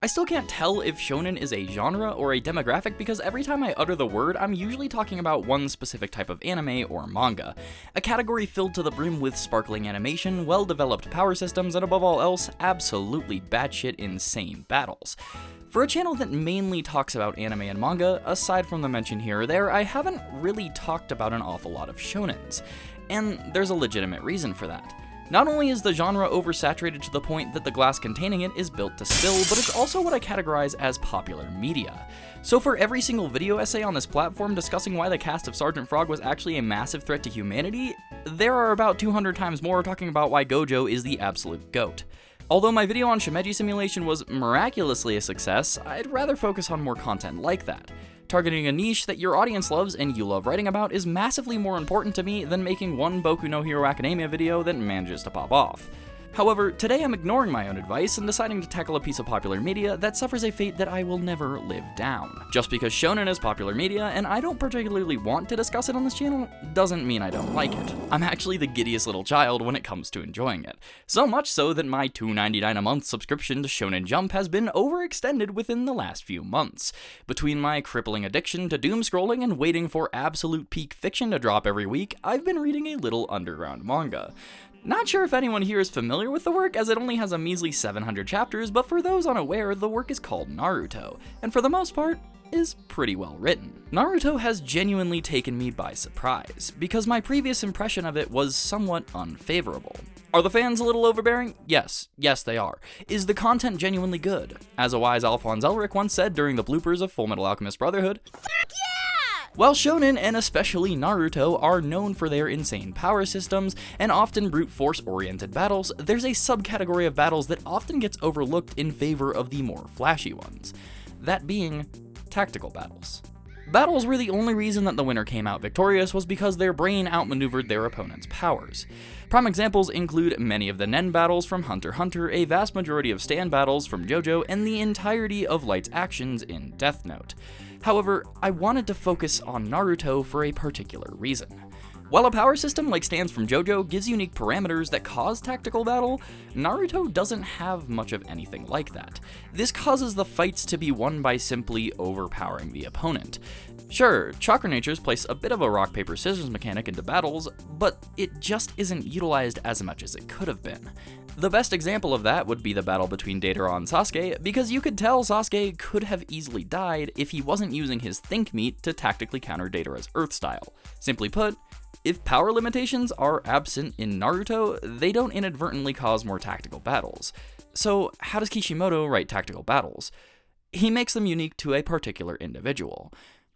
I still can't tell if shonen is a genre or a demographic because every time I utter the word, I'm usually talking about one specific type of anime or manga. A category filled to the brim with sparkling animation, well-developed power systems, and above all else, absolutely batshit insane battles. For a channel that mainly talks about anime and manga, aside from the mention here or there, I haven't really talked about an awful lot of shonens. And there's a legitimate reason for that. Not only is the genre oversaturated to the point that the glass containing it is built to spill, but it's also what I categorize as popular media. So for every single video essay on this platform discussing why the cast of Sergeant Frog was actually a massive threat to humanity, there are about 200 times more talking about why Gojo is the absolute GOAT. Although my video on Shimeji Simulation was miraculously a success, I'd rather focus on more content like that. Targeting a niche that your audience loves and you love writing about is massively more important to me than making one Boku no Hero Academia video that manages to pop off. However, today I'm ignoring my own advice and deciding to tackle a piece of popular media that suffers a fate that I will never live down. Just because shonen is popular media and I don't particularly want to discuss it on this channel, doesn't mean I don't like it. I'm actually the giddiest little child when it comes to enjoying it. So much so that my $2.99 a month subscription to Shonen Jump has been overextended within the last few months. Between my crippling addiction to doom scrolling and waiting for absolute peak fiction to drop every week, I've been reading a little underground manga. Not sure if anyone here is familiar with the work, as it only has a measly 700 chapters, but for those unaware, the work is called Naruto, and for the most part, is pretty well written. Naruto has genuinely taken me by surprise, because my previous impression of it was somewhat unfavorable. Are the fans a little overbearing? Yes they are. Is the content genuinely good? As a wise Alphonse Elric once said during the bloopers of Fullmetal Alchemist Brotherhood, while shonen, and especially Naruto, are known for their insane power systems and often brute force-oriented battles, there's a subcategory of battles that often gets overlooked in favor of the more flashy ones. That being tactical battles. Battles where the only reason that the winner came out victorious was because their brain outmaneuvered their opponent's powers. Prime examples include many of the Nen battles from Hunter x Hunter, a vast majority of stand battles from JoJo, and the entirety of Light's actions in Death Note. However, I wanted to focus on Naruto for a particular reason. While a power system like stands from JoJo gives unique parameters that cause tactical battle, Naruto doesn't have much of anything like that. This causes the fights to be won by simply overpowering the opponent. Sure, Chakra Natures place a bit of a rock-paper-scissors mechanic into battles, but it just isn't utilized as much as it could have been. The best example of that would be the battle between Deidara and Sasuke, because you could tell Sasuke could have easily died if he wasn't using his Think Meat to tactically counter Deidara's Earth style. Simply put, if power limitations are absent in Naruto, they don't inadvertently cause more tactical battles. So how does Kishimoto write tactical battles? He makes them unique to a particular individual.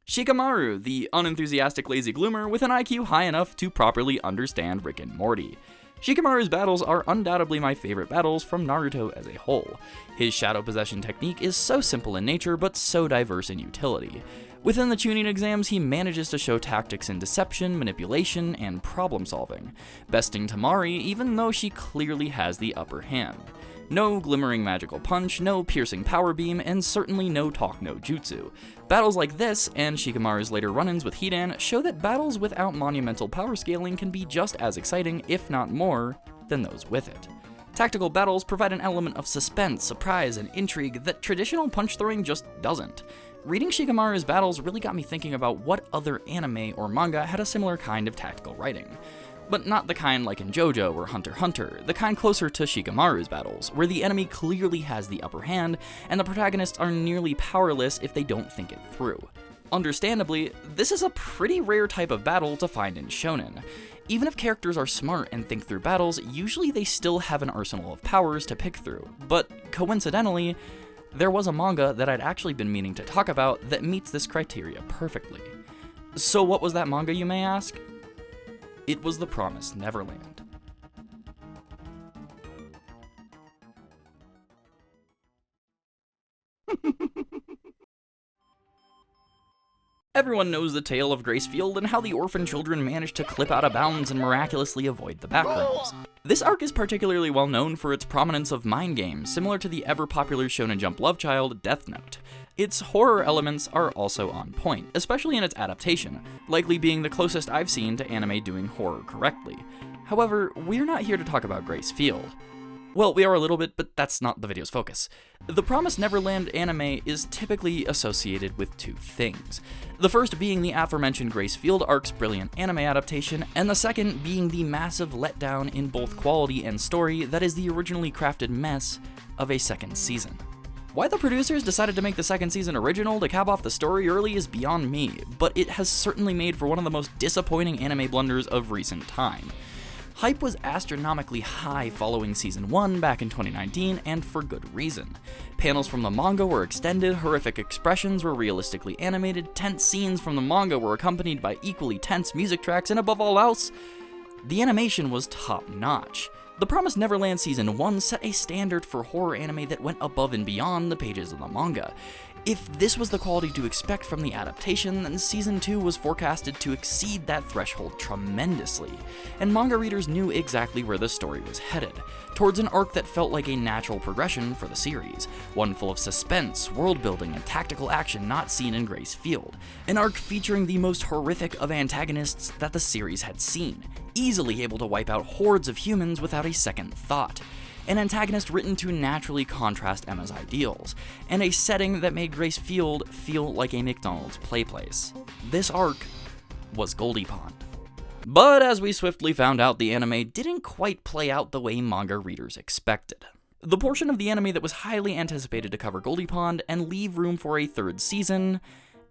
Shikamaru, the unenthusiastic lazy gloomer with an IQ high enough to properly understand Rick and Morty. Shikamaru's battles are undoubtedly my favorite battles from Naruto as a whole. His shadow possession technique is so simple in nature but so diverse in utility. Within the Chunin exams, he manages to show tactics in deception, manipulation, and problem solving, besting Tamari even though she clearly has the upper hand. No glimmering magical punch, no piercing power beam, and certainly no talk no jutsu. Battles like this, and Shikamaru's later run-ins with Hidan, show that battles without monumental power scaling can be just as exciting, if not more, than those with it. Tactical battles provide an element of suspense, surprise, and intrigue that traditional punch-throwing just doesn't. Reading Shikamaru's battles really got me thinking about what other anime or manga had a similar kind of tactical writing. But not the kind like in JoJo or Hunter x Hunter, the kind closer to Shikamaru's battles, where the enemy clearly has the upper hand, and the protagonists are nearly powerless if they don't think it through. Understandably, this is a pretty rare type of battle to find in shonen. Even if characters are smart and think through battles, usually they still have an arsenal of powers to pick through. But coincidentally, there was a manga that I'd actually been meaning to talk about that meets this criteria perfectly. So what was that manga, you may ask? It was The Promised Neverland. Everyone knows the tale of Gracefield and how the orphan children managed to clip out of bounds and miraculously avoid the backrooms. This arc is particularly well known for its prominence of mind games, similar to the ever-popular Shonen Jump love child, Death Note. Its horror elements are also on point, especially in its adaptation, likely being the closest I've seen to anime doing horror correctly. However, we're not here to talk about Gracefield. Well, we are a little bit, but that's not the video's focus. The Promised Neverland anime is typically associated with two things. The first being the aforementioned Grace Field arc's brilliant anime adaptation, and the second being the massive letdown in both quality and story that is the originally crafted mess of a second season. Why the producers decided to make the second season original to cap off the story early is beyond me, but it has certainly made for one of the most disappointing anime blunders of recent time. Hype was astronomically high following Season 1 back in 2019, and for good reason. Panels from the manga were extended, horrific expressions were realistically animated, tense scenes from the manga were accompanied by equally tense music tracks, and above all else, the animation was top-notch. The Promised Neverland Season 1 set a standard for horror anime that went above and beyond the pages of the manga. If this was the quality to expect from the adaptation, then Season 2 was forecasted to exceed that threshold tremendously, and manga readers knew exactly where the story was headed, towards an arc that felt like a natural progression for the series, one full of suspense, world-building, and tactical action not seen in Grace Field, an arc featuring the most horrific of antagonists that the series had seen, easily able to wipe out hordes of humans without a second thought, an antagonist written to naturally contrast Emma's ideals, and a setting that made Grace Field feel like a McDonald's play place. This arc was Goldy Pond. But as we swiftly found out, the anime didn't quite play out the way manga readers expected. The portion of the anime that was highly anticipated to cover Goldy Pond and leave room for a third season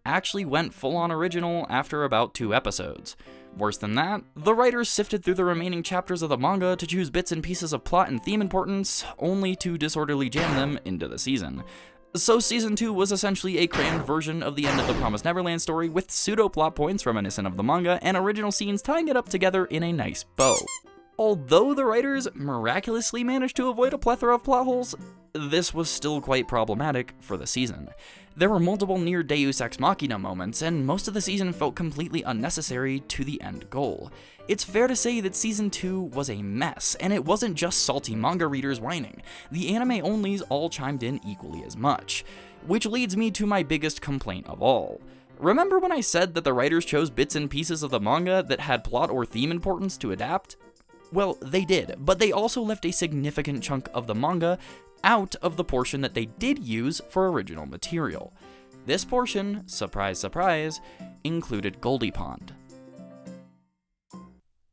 actually went full-on original after about 2 episodes. Worse than that, the writers sifted through the remaining chapters of the manga to choose bits and pieces of plot and theme importance, only to disorderly jam them into the season. So Season 2 was essentially a crammed version of the end of the Promised Neverland story with pseudo-plot points reminiscent of the manga and original scenes tying it up together in a nice bow. Although the writers miraculously managed to avoid a plethora of plot holes, this was still quite problematic for the season. There were multiple near Deus Ex Machina moments, and most of the season felt completely unnecessary to the end goal. It's fair to say that Season 2 was a mess, and it wasn't just salty manga readers whining. The anime-onlys all chimed in equally as much. Which leads me to my biggest complaint of all. Remember when I said that the writers chose bits and pieces of the manga that had plot or theme importance to adapt? Well, they did, but they also left a significant chunk of the manga out of the portion that they did use for original material. This portion, surprise surprise, included Goldy Pond.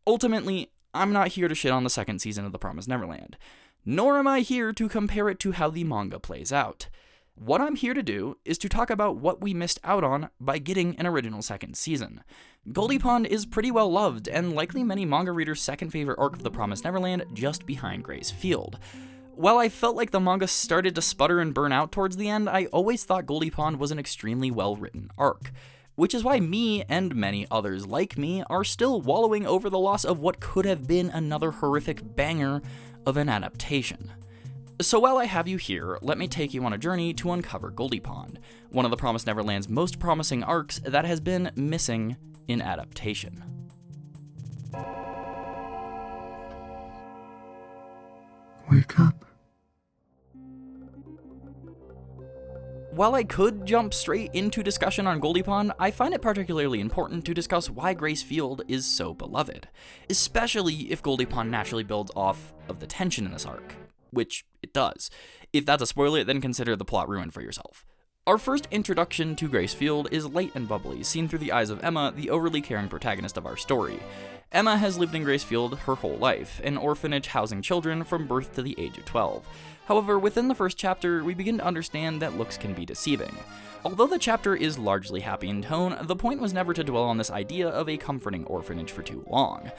Ultimately, I'm not here to shit on the second season of The Promised Neverland, nor am I here to compare it to how the manga plays out. What I'm here to do is to talk about what we missed out on by getting an original second season. Goldy Pond is pretty well loved, and likely many manga readers' second favorite arc of The Promised Neverland, just behind Grace Field. While I felt like the manga started to sputter and burn out towards the end, I always thought Goldy Pond was an extremely well-written arc, which is why me and many others like me are still wallowing over the loss of what could have been another horrific banger of an adaptation. So while I have you here, let me take you on a journey to uncover Goldy Pond, one of the Promised Neverland's most promising arcs that has been missing in adaptation. Wake up. While I could jump straight into discussion on Goldy Pond, I find it particularly important to discuss why Grace Field is so beloved, especially if Goldy Pond naturally builds off of the tension in this arc, which it does. If that's a spoiler, then consider the plot ruined for yourself. Our first introduction to Grace Field is light and bubbly, seen through the eyes of Emma, the overly caring protagonist of our story. Emma has lived in Grace Field her whole life, an orphanage housing children from birth to the age of 12. However, within the first chapter, we begin to understand that looks can be deceiving. Although the chapter is largely happy in tone, the point was never to dwell on this idea of a comforting orphanage for too long.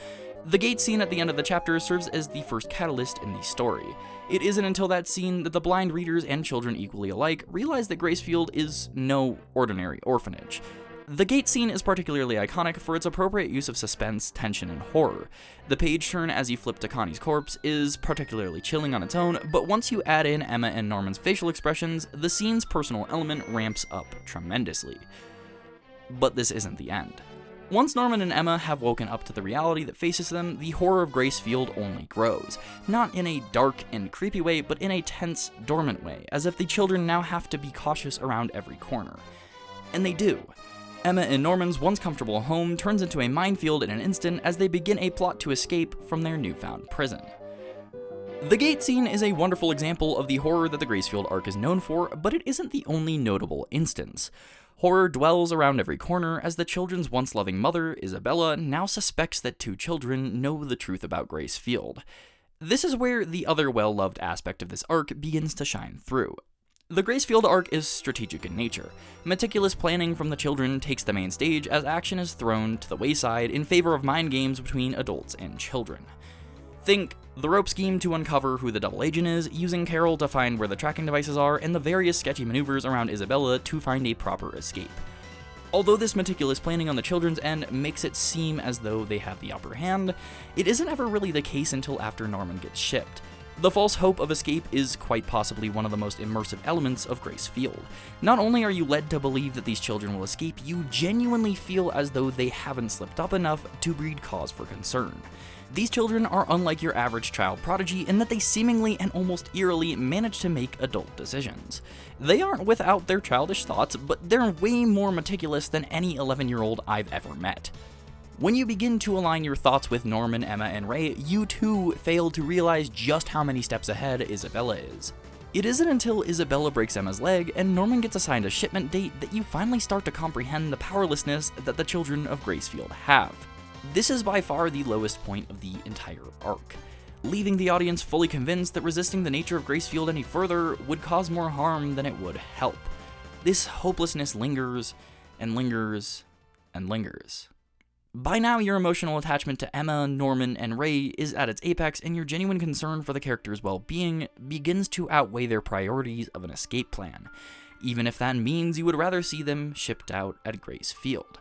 The gate scene at the end of the chapter serves as the first catalyst in the story. It isn't until that scene that the blind readers and children equally alike realize that Grace Field is no ordinary orphanage. The gate scene is particularly iconic for its appropriate use of suspense, tension, and horror. The page turn as you flip to Connie's corpse is particularly chilling on its own, but once you add in Emma and Norman's facial expressions, the scene's personal element ramps up tremendously. But this isn't the end. Once Norman and Emma have woken up to the reality that faces them, the horror of Grace Field only grows. Not in a dark and creepy way, but in a tense, dormant way, as if the children now have to be cautious around every corner. And they do. Emma and Norman's once comfortable home turns into a minefield in an instant as they begin a plot to escape from their newfound prison. The gate scene is a wonderful example of the horror that the Gracefield arc is known for, but it isn't the only notable instance. Horror dwells around every corner as the children's once-loving mother, Isabella, now suspects that two children know the truth about Gracefield. This is where the other well-loved aspect of this arc begins to shine through. The Gracefield arc is strategic in nature. Meticulous planning from the children takes the main stage as action is thrown to the wayside in favor of mind games between adults and children. Think the rope scheme to uncover who the double agent is, using Carol to find where the tracking devices are, and the various sketchy maneuvers around Isabella to find a proper escape. Although this meticulous planning on the children's end makes it seem as though they have the upper hand, it isn't ever really the case until after Norman gets shipped. The false hope of escape is quite possibly one of the most immersive elements of Gracefield. Not only are you led to believe that these children will escape, you genuinely feel as though they haven't slipped up enough to breed cause for concern. These children are unlike your average child prodigy in that they seemingly and almost eerily manage to make adult decisions. They aren't without their childish thoughts, but they're way more meticulous than any 11-year-old I've ever met. When you begin to align your thoughts with Norman, Emma, and Ray, you too fail to realize just how many steps ahead Isabella is. It isn't until Isabella breaks Emma's leg and Norman gets assigned a shipment date that you finally start to comprehend the powerlessness that the children of Gracefield have. This is by far the lowest point of the entire arc, leaving the audience fully convinced that resisting the nature of Gracefield any further would cause more harm than it would help. This hopelessness lingers, and lingers, and lingers. By now, your emotional attachment to Emma, Norman, and Ray is at its apex, and your genuine concern for the characters' well-being begins to outweigh their priorities of an escape plan, even if that means you would rather see them shipped out at Gracefield.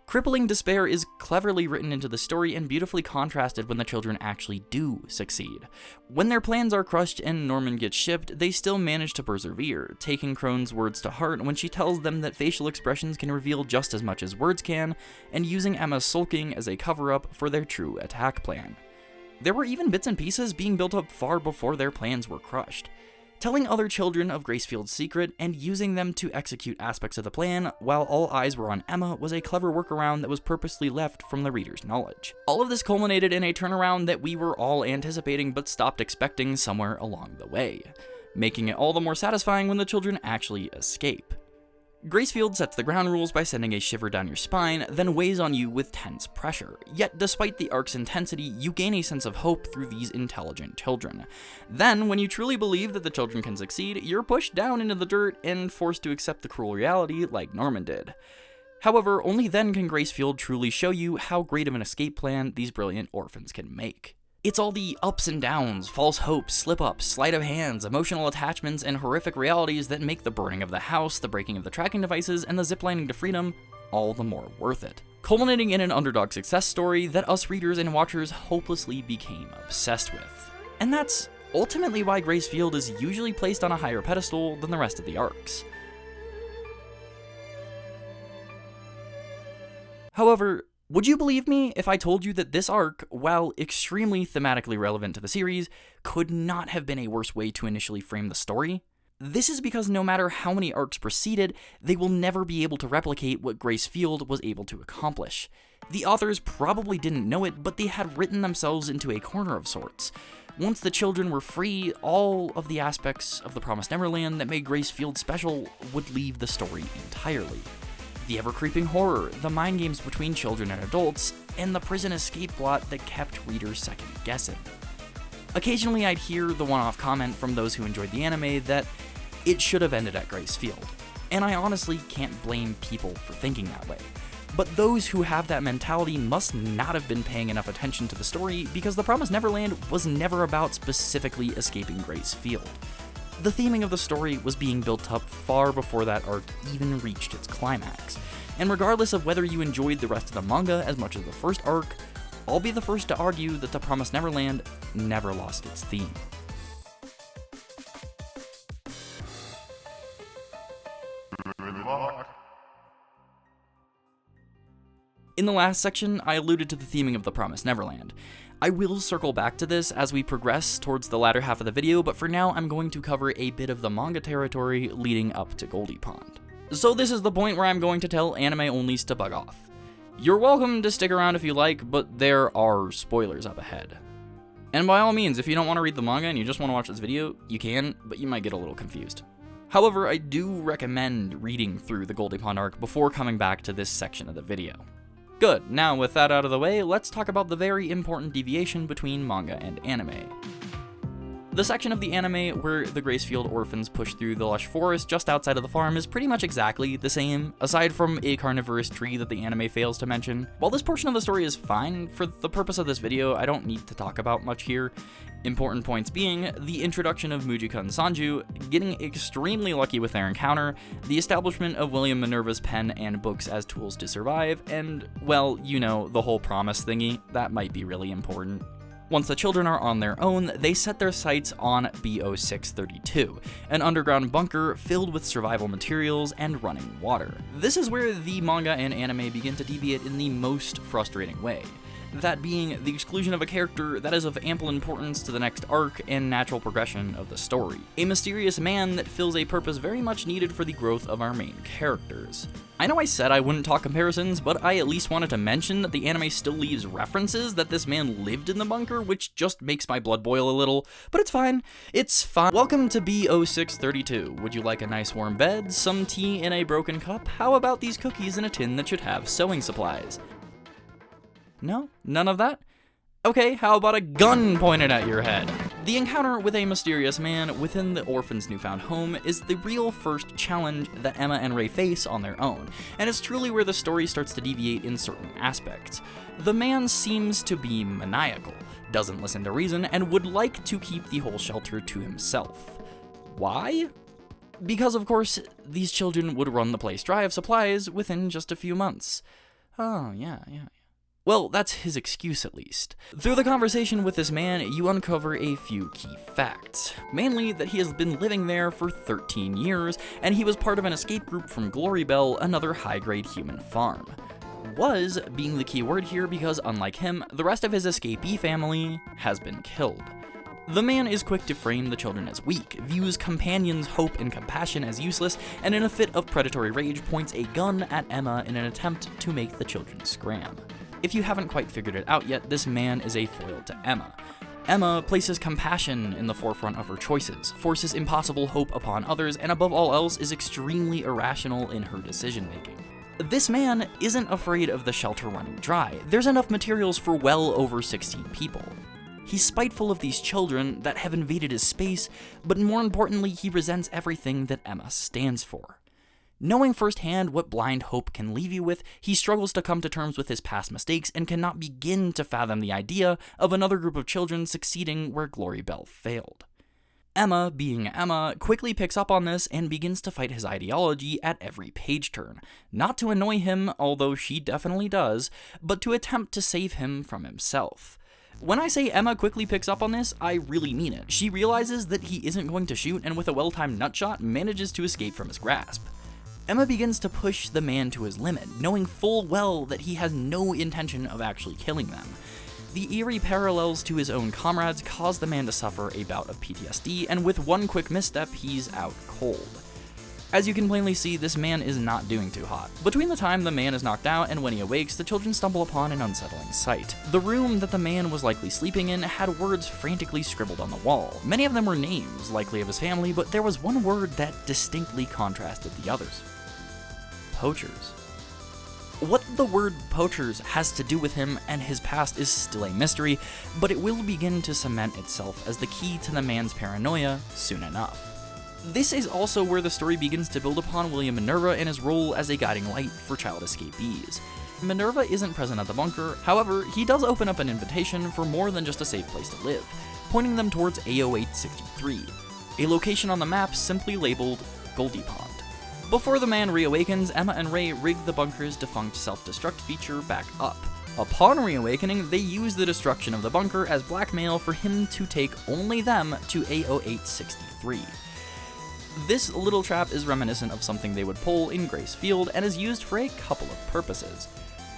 Crippling despair is cleverly written into the story and beautifully contrasted when the children actually do succeed. When their plans are crushed and Norman gets shipped, they still manage to persevere, taking Crone's words to heart when she tells them that facial expressions can reveal just as much as words can, and using Emma's sulking as a cover-up for their true attack plan. There were even bits and pieces being built up far before their plans were crushed. Telling other children of Gracefield's secret and using them to execute aspects of the plan while all eyes were on Emma was a clever workaround that was purposely left from the reader's knowledge. All of this culminated in a turnaround that we were all anticipating but stopped expecting somewhere along the way, making it all the more satisfying when the children actually escape. Gracefield sets the ground rules by sending a shiver down your spine, then weighs on you with tense pressure. Yet, despite the arc's intensity, you gain a sense of hope through these intelligent children. Then, when you truly believe that the children can succeed, you're pushed down into the dirt and forced to accept the cruel reality like Norman did. However, only then can Gracefield truly show you how great of an escape plan these brilliant orphans can make. It's all the ups and downs, false hopes, slip-ups, sleight of hands, emotional attachments, and horrific realities that make the burning of the house, the breaking of the tracking devices, and the ziplining to freedom all the more worth it. Culminating in an underdog success story that us readers and watchers hopelessly became obsessed with. And that's ultimately why Gracefield is usually placed on a higher pedestal than the rest of the arcs. However, would you believe me if I told you that this arc, while extremely thematically relevant to the series, could not have been a worse way to initially frame the story? This is because no matter how many arcs preceded, they will never be able to replicate what Gracefield was able to accomplish. The authors probably didn't know it, but they had written themselves into a corner of sorts. Once the children were free, all of the aspects of the Promised Neverland that made Gracefield special would leave the story entirely. The ever-creeping horror, the mind games between children and adults, and the prison escape plot that kept readers second-guessing. Occasionally I'd hear the one-off comment from those who enjoyed the anime that it should have ended at Gracefield, and I honestly can't blame people for thinking that way. But those who have that mentality must not have been paying enough attention to the story because the Promised Neverland was never about specifically escaping Gracefield. The theming of the story was being built up far before that arc even reached its climax, and regardless of whether you enjoyed the rest of the manga as much as the first arc, I'll be the first to argue that the Promised Neverland never lost its theme. In the last section, I alluded to the theming of the Promised Neverland. I will circle back to this as we progress towards the latter half of the video, but for now I'm going to cover a bit of the manga territory leading up to Goldy Pond. So this is the point where I'm going to tell anime-onlys to bug off. You're welcome to stick around if you like, but there are spoilers up ahead. And by all means, if you don't want to read the manga and you just want to watch this video, you can, but you might get a little confused. However, I do recommend reading through the Goldy Pond arc before coming back to this section of the video. Good, now with that out of the way, let's talk about the very important deviation between manga and anime. The section of the anime where the Gracefield orphans push through the lush forest just outside of the farm is pretty much exactly the same, aside from a carnivorous tree that the anime fails to mention. While this portion of the story is fine, for the purpose of this video, I don't need to talk about much here. Important points being the introduction of Mujika and Sanju, getting extremely lucky with their encounter, the establishment of William Minerva's pen and books as tools to survive, and, well, you know, the whole promise thingy, that might be really important. Once the children are on their own, they set their sights on B0632, an underground bunker filled with survival materials and running water. This is where the manga and anime begin to deviate in the most frustrating way. That being the exclusion of a character that is of ample importance to the next arc and natural progression of the story. A mysterious man that fills a purpose very much needed for the growth of our main characters. I know I said I wouldn't talk comparisons, but I at least wanted to mention that the anime still leaves references that this man lived in the bunker, which just makes my blood boil a little, but it's fine. It's fine. Welcome to B0632. Would you like a nice warm bed, some tea in a broken cup? How about these cookies in a tin that should have sewing supplies? No? None of that? Okay, how about a gun pointed at your head? The encounter with a mysterious man within the orphan's newfound home is the real first challenge that Emma and Ray face on their own, and it's truly where the story starts to deviate in certain aspects. The man seems to be maniacal, doesn't listen to reason, and would like to keep the whole shelter to himself. Why? Because, of course, these children would run the place dry of supplies within just a few months. Oh, yeah. Well, that's his excuse at least. Through the conversation with this man, you uncover a few key facts. Mainly that he has been living there for 13 years, and he was part of an escape group from Glory Bell, another high-grade human farm. Was being the key word here because, unlike him, the rest of his escapee family has been killed. The man is quick to frame the children as weak, views companions' hope and compassion as useless, and in a fit of predatory rage points a gun at Emma in an attempt to make the children scram. If you haven't quite figured it out yet, this man is a foil to Emma. Emma places compassion in the forefront of her choices, forces impossible hope upon others, and above all else is extremely irrational in her decision-making. This man isn't afraid of the shelter running dry. There's enough materials for well over 16 people. He's spiteful of these children that have invaded his space, but more importantly, he resents everything that Emma stands for. Knowing firsthand what blind hope can leave you with, he struggles to come to terms with his past mistakes and cannot begin to fathom the idea of another group of children succeeding where Glory Bell failed. Emma, being Emma, quickly picks up on this and begins to fight his ideology at every page turn. Not to annoy him, although she definitely does, but to attempt to save him from himself. When I say Emma quickly picks up on this, I really mean it. She realizes that he isn't going to shoot and with a well-timed nutshot manages to escape from his grasp. Emma begins to push the man to his limit, knowing full well that he has no intention of actually killing them. The eerie parallels to his own comrades cause the man to suffer a bout of PTSD, and with one quick misstep, he's out cold. As you can plainly see, this man is not doing too hot. Between the time the man is knocked out and when he awakes, the children stumble upon an unsettling sight. The room that the man was likely sleeping in had words frantically scribbled on the wall. Many of them were names, likely of his family, but there was one word that distinctly contrasted the others. Poachers. What the word poachers has to do with him and his past is still a mystery, but it will begin to cement itself as the key to the man's paranoia soon enough. This is also where the story begins to build upon William Minerva and his role as a guiding light for child escapees. Minerva isn't present at the bunker, however, he does open up an invitation for more than just a safe place to live, pointing them towards A0863, a location on the map simply labeled Goldy Pond. Before the man reawakens, Emma and Ray rig the bunker's defunct self-destruct feature back up. Upon reawakening, they use the destruction of the bunker as blackmail for him to take only them to A0863. This little trap is reminiscent of something they would pull in Gracefield and is used for a couple of purposes.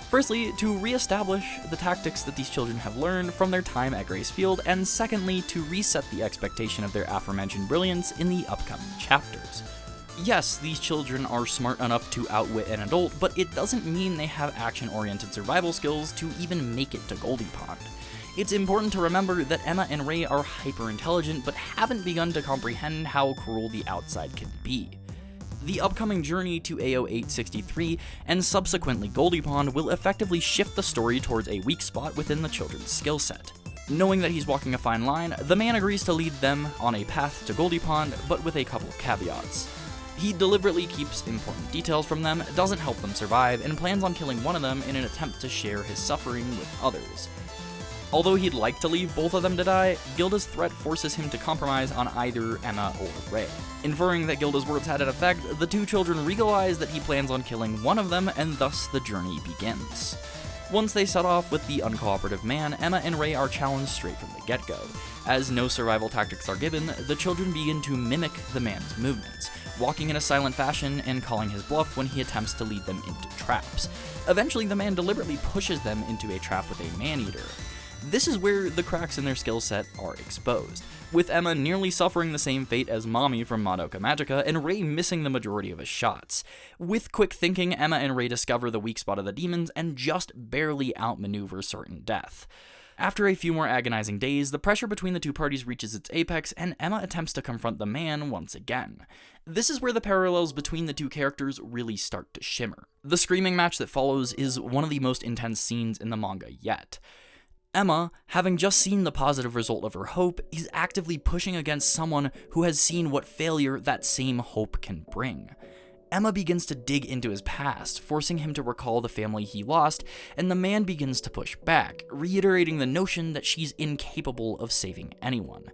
Firstly, to re-establish the tactics that these children have learned from their time at Gracefield, and secondly, to reset the expectation of their aforementioned brilliance in the upcoming chapters. Yes, these children are smart enough to outwit an adult, but it doesn't mean they have action-oriented survival skills to even make it to Goldy Pond. It's important to remember that Emma and Ray are hyper-intelligent but haven't begun to comprehend how cruel the outside can be. The upcoming journey to AO863 and subsequently Goldy Pond will effectively shift the story towards a weak spot within the children's skill set. Knowing that he's walking a fine line, the man agrees to lead them on a path to Goldy Pond, but with a couple of caveats. He deliberately keeps important details from them, doesn't help them survive, and plans on killing one of them in an attempt to share his suffering with others. Although he'd like to leave both of them to die, Gilda's threat forces him to compromise on either Emma or Ray. Inferring that Gilda's words had an effect, the two children realize that he plans on killing one of them, and thus the journey begins. Once they set off with the uncooperative man, Emma and Ray are challenged straight from the get-go. As no survival tactics are given, the children begin to mimic the man's movements, walking in a silent fashion and calling his bluff when he attempts to lead them into traps. Eventually, the man deliberately pushes them into a trap with a man-eater. This is where the cracks in their skill set are exposed, with Emma nearly suffering the same fate as Mommy from Madoka Magica, and Ray missing the majority of his shots. With quick thinking, Emma and Ray discover the weak spot of the demons and just barely outmaneuver certain death. After a few more agonizing days, the pressure between the two parties reaches its apex, and Emma attempts to confront the man once again. This is where the parallels between the two characters really start to shimmer. The screaming match that follows is one of the most intense scenes in the manga yet. Emma, having just seen the positive result of her hope, is actively pushing against someone who has seen what failure that same hope can bring. Emma begins to dig into his past, forcing him to recall the family he lost, and the man begins to push back, reiterating the notion that she's incapable of saving anyone.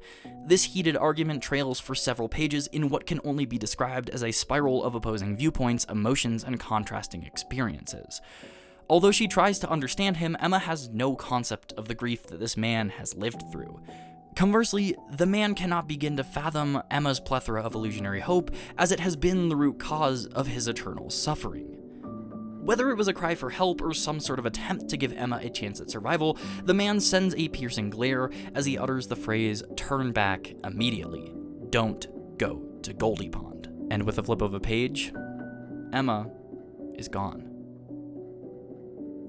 This heated argument trails for several pages in what can only be described as a spiral of opposing viewpoints, emotions, and contrasting experiences. Although she tries to understand him, Emma has no concept of the grief that this man has lived through. Conversely, the man cannot begin to fathom Emma's plethora of illusionary hope, as it has been the root cause of his eternal suffering. Whether it was a cry for help or some sort of attempt to give Emma a chance at survival, the man sends a piercing glare as he utters the phrase, "Turn back immediately. Don't go to Goldy Pond." And with a flip of a page, Emma is gone.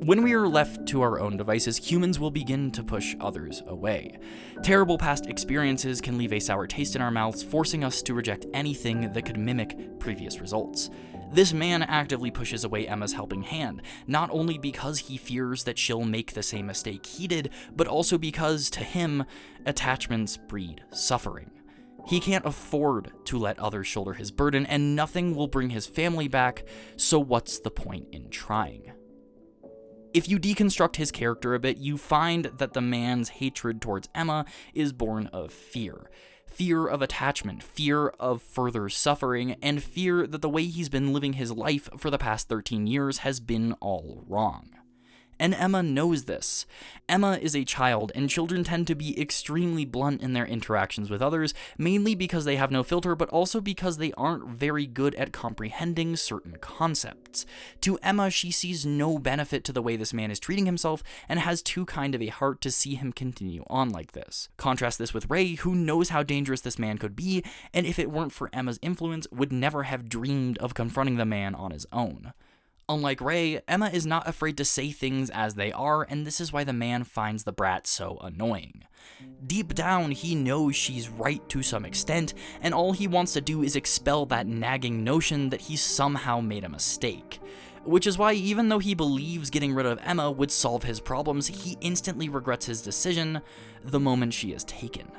When we are left to our own devices, humans will begin to push others away. Terrible past experiences can leave a sour taste in our mouths, forcing us to reject anything that could mimic previous results. This man actively pushes away Emma's helping hand, not only because he fears that she'll make the same mistake he did, but also because, to him, attachments breed suffering. He can't afford to let others shoulder his burden, and nothing will bring his family back, so what's the point in trying? If you deconstruct his character a bit, you find that the man's hatred towards Emma is born of fear. Fear of attachment, fear of further suffering, and fear that the way he's been living his life for the past 13 years has been all wrong. And Emma knows this. Emma is a child, and children tend to be extremely blunt in their interactions with others, mainly because they have no filter, but also because they aren't very good at comprehending certain concepts. To Emma, she sees no benefit to the way this man is treating himself, and has too kind of a heart to see him continue on like this. Contrast this with Ray, who knows how dangerous this man could be, and if it weren't for Emma's influence, would never have dreamed of confronting the man on his own. Unlike Ray, Emma is not afraid to say things as they are, and this is why the man finds the brat so annoying. Deep down, he knows she's right to some extent, and all he wants to do is expel that nagging notion that he's somehow made a mistake. Which is why, even though he believes getting rid of Emma would solve his problems, he instantly regrets his decision the moment she is taken.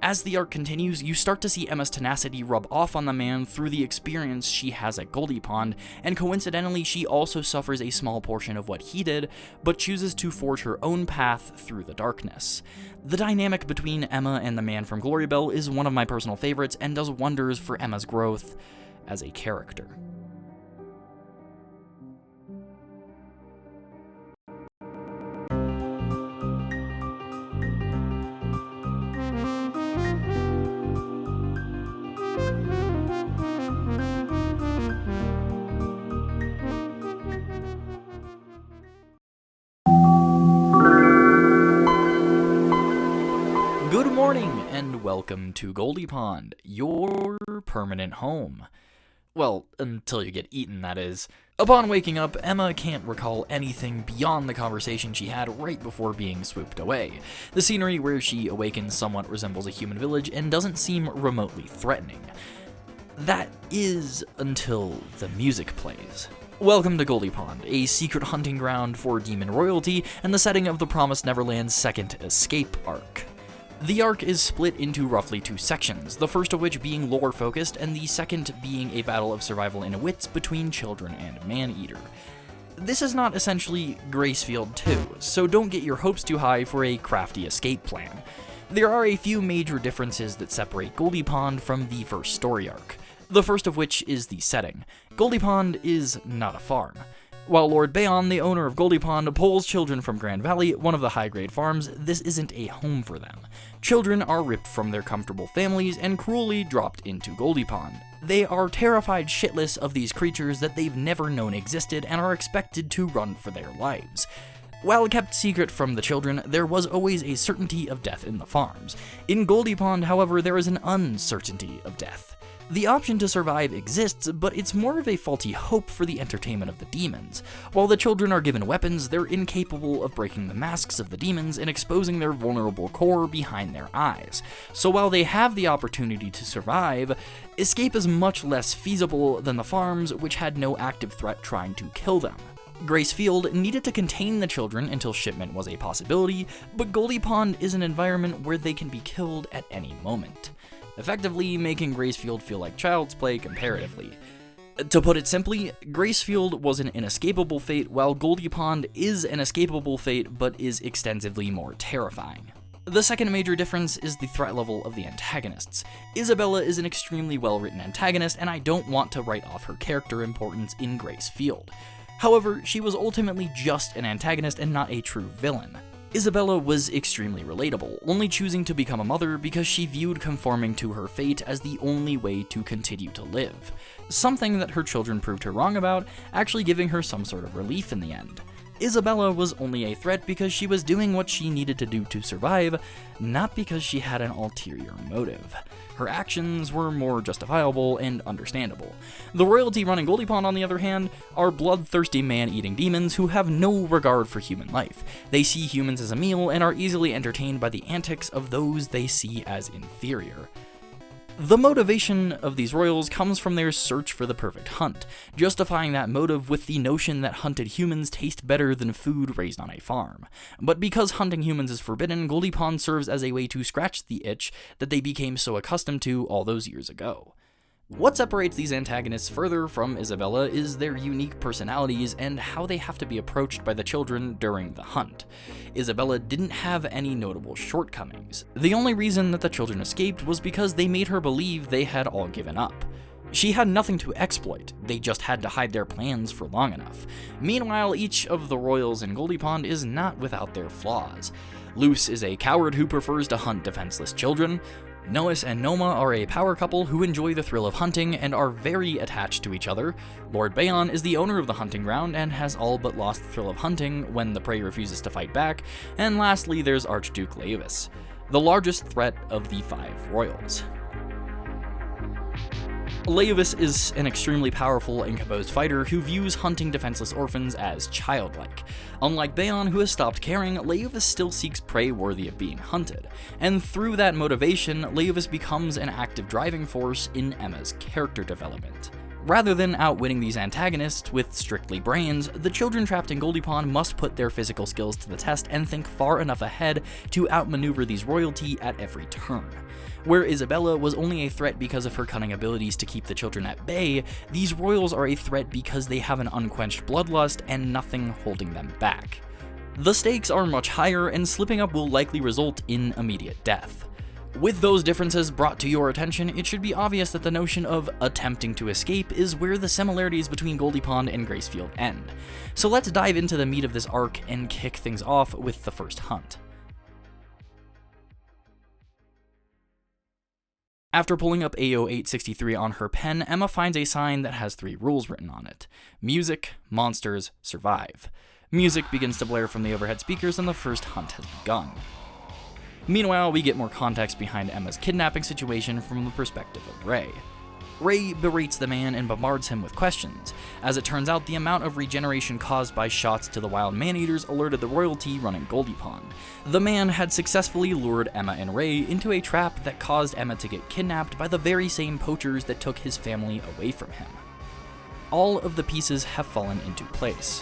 As the arc continues, you start to see Emma's tenacity rub off on the man through the experience she has at Goldy Pond, and coincidentally she also suffers a small portion of what he did, but chooses to forge her own path through the darkness. The dynamic between Emma and the man from Glory Bell is one of my personal favorites and does wonders for Emma's growth as a character. Good morning, and welcome to Goldy Pond, your permanent home. Well, until you get eaten, that is. Upon waking up, Emma can't recall anything beyond the conversation she had right before being swooped away. The scenery where she awakens somewhat resembles a human village and doesn't seem remotely threatening. That is until the music plays. Welcome to Goldy Pond, a secret hunting ground for demon royalty and the setting of the Promised Neverland's second escape arc. The arc is split into roughly 2 sections, the first of which being lore-focused and the second being a battle of survival in wits between children and Man-Eater. This is not essentially Gracefield 2, so don't get your hopes too high for a crafty escape plan. There are a few major differences that separate Goldy Pond from the first story arc, the first of which is the setting. Goldy Pond is not a farm. While Lord Bayon, the owner of Goldy Pond, pulls children from Grand Valley, one of the high-grade farms, this isn't a home for them. Children are ripped from their comfortable families and cruelly dropped into Goldy Pond. They are terrified shitless of these creatures that they've never known existed and are expected to run for their lives. While kept secret from the children, there was always a certainty of death in the farms. In Goldy Pond, however, there is an uncertainty of death. The option to survive exists, but it's more of a faulty hope for the entertainment of the demons. While the children are given weapons, they're incapable of breaking the masks of the demons and exposing their vulnerable core behind their eyes. So while they have the opportunity to survive, escape is much less feasible than the farms, which had no active threat trying to kill them. Gracefield needed to contain the children until shipment was a possibility, but Goldy Pond is an environment where they can be killed at any moment, effectively making Gracefield feel like child's play comparatively. To put it simply, Gracefield was an inescapable fate, while Goldy Pond is an escapable fate, but is extensively more terrifying. The second major difference is the threat level of the antagonists. Isabella is an extremely well-written antagonist, and I don't want to write off her character importance in Gracefield. However, she was ultimately just an antagonist and not a true villain. Isabella was extremely relatable, only choosing to become a mother because she viewed conforming to her fate as the only way to continue to live. Something that her children proved her wrong about, actually giving her some sort of relief in the end. Isabella was only a threat because she was doing what she needed to do to survive, not because she had an ulterior motive. Her actions were more justifiable and understandable. The royalty running Goldy Pond, on the other hand, are bloodthirsty man-eating demons who have no regard for human life. They see humans as a meal and are easily entertained by the antics of those they see as inferior. The motivation of these royals comes from their search for the perfect hunt, justifying that motive with the notion that hunted humans taste better than food raised on a farm. But because hunting humans is forbidden, Goldy Pond serves as a way to scratch the itch that they became so accustomed to all those years ago. What separates these antagonists further from Isabella is their unique personalities and how they have to be approached by the children during the hunt. Isabella didn't have any notable shortcomings. The only reason that the children escaped was because they made her believe they had all given up. She had nothing to exploit, they just had to hide their plans for long enough. Meanwhile, each of the royals in Goldy Pond is not without their flaws. Leuvis is a coward who prefers to hunt defenseless children. Nois and Noma are a power couple who enjoy the thrill of hunting and are very attached to each other. Lord Bayon is the owner of the hunting ground and has all but lost the thrill of hunting when the prey refuses to fight back. And lastly, there's Archduke Leuvis, the largest threat of the 5 royals. Leuvis is an extremely powerful and composed fighter who views hunting defenseless orphans as childlike. Unlike Bayon, who has stopped caring, Leuvis still seeks prey worthy of being hunted, and through that motivation, Leuvis becomes an active driving force in Emma's character development. Rather than outwitting these antagonists with strictly brains, the children trapped in Goldy Pond must put their physical skills to the test and think far enough ahead to outmaneuver these royalty at every turn. Where Isabella was only a threat because of her cunning abilities to keep the children at bay, these royals are a threat because they have an unquenched bloodlust and nothing holding them back. The stakes are much higher, and slipping up will likely result in immediate death. With those differences brought to your attention, it should be obvious that the notion of attempting to escape is where the similarities between Goldy Pond and Gracefield end. So let's dive into the meat of this arc and kick things off with the first hunt. After pulling up AO 863 on her pen, Emma finds a sign that has 3 rules written on it. Music, monsters, survive. Music begins to blare from the overhead speakers and the first hunt has begun. Meanwhile, we get more context behind Emma's kidnapping situation from the perspective of Ray. Ray berates the man and bombards him with questions. As it turns out, the amount of regeneration caused by shots to the wild man-eaters alerted the royalty running Goldy Pond. The man had successfully lured Emma and Ray into a trap that caused Emma to get kidnapped by the very same poachers that took his family away from him. All of the pieces have fallen into place.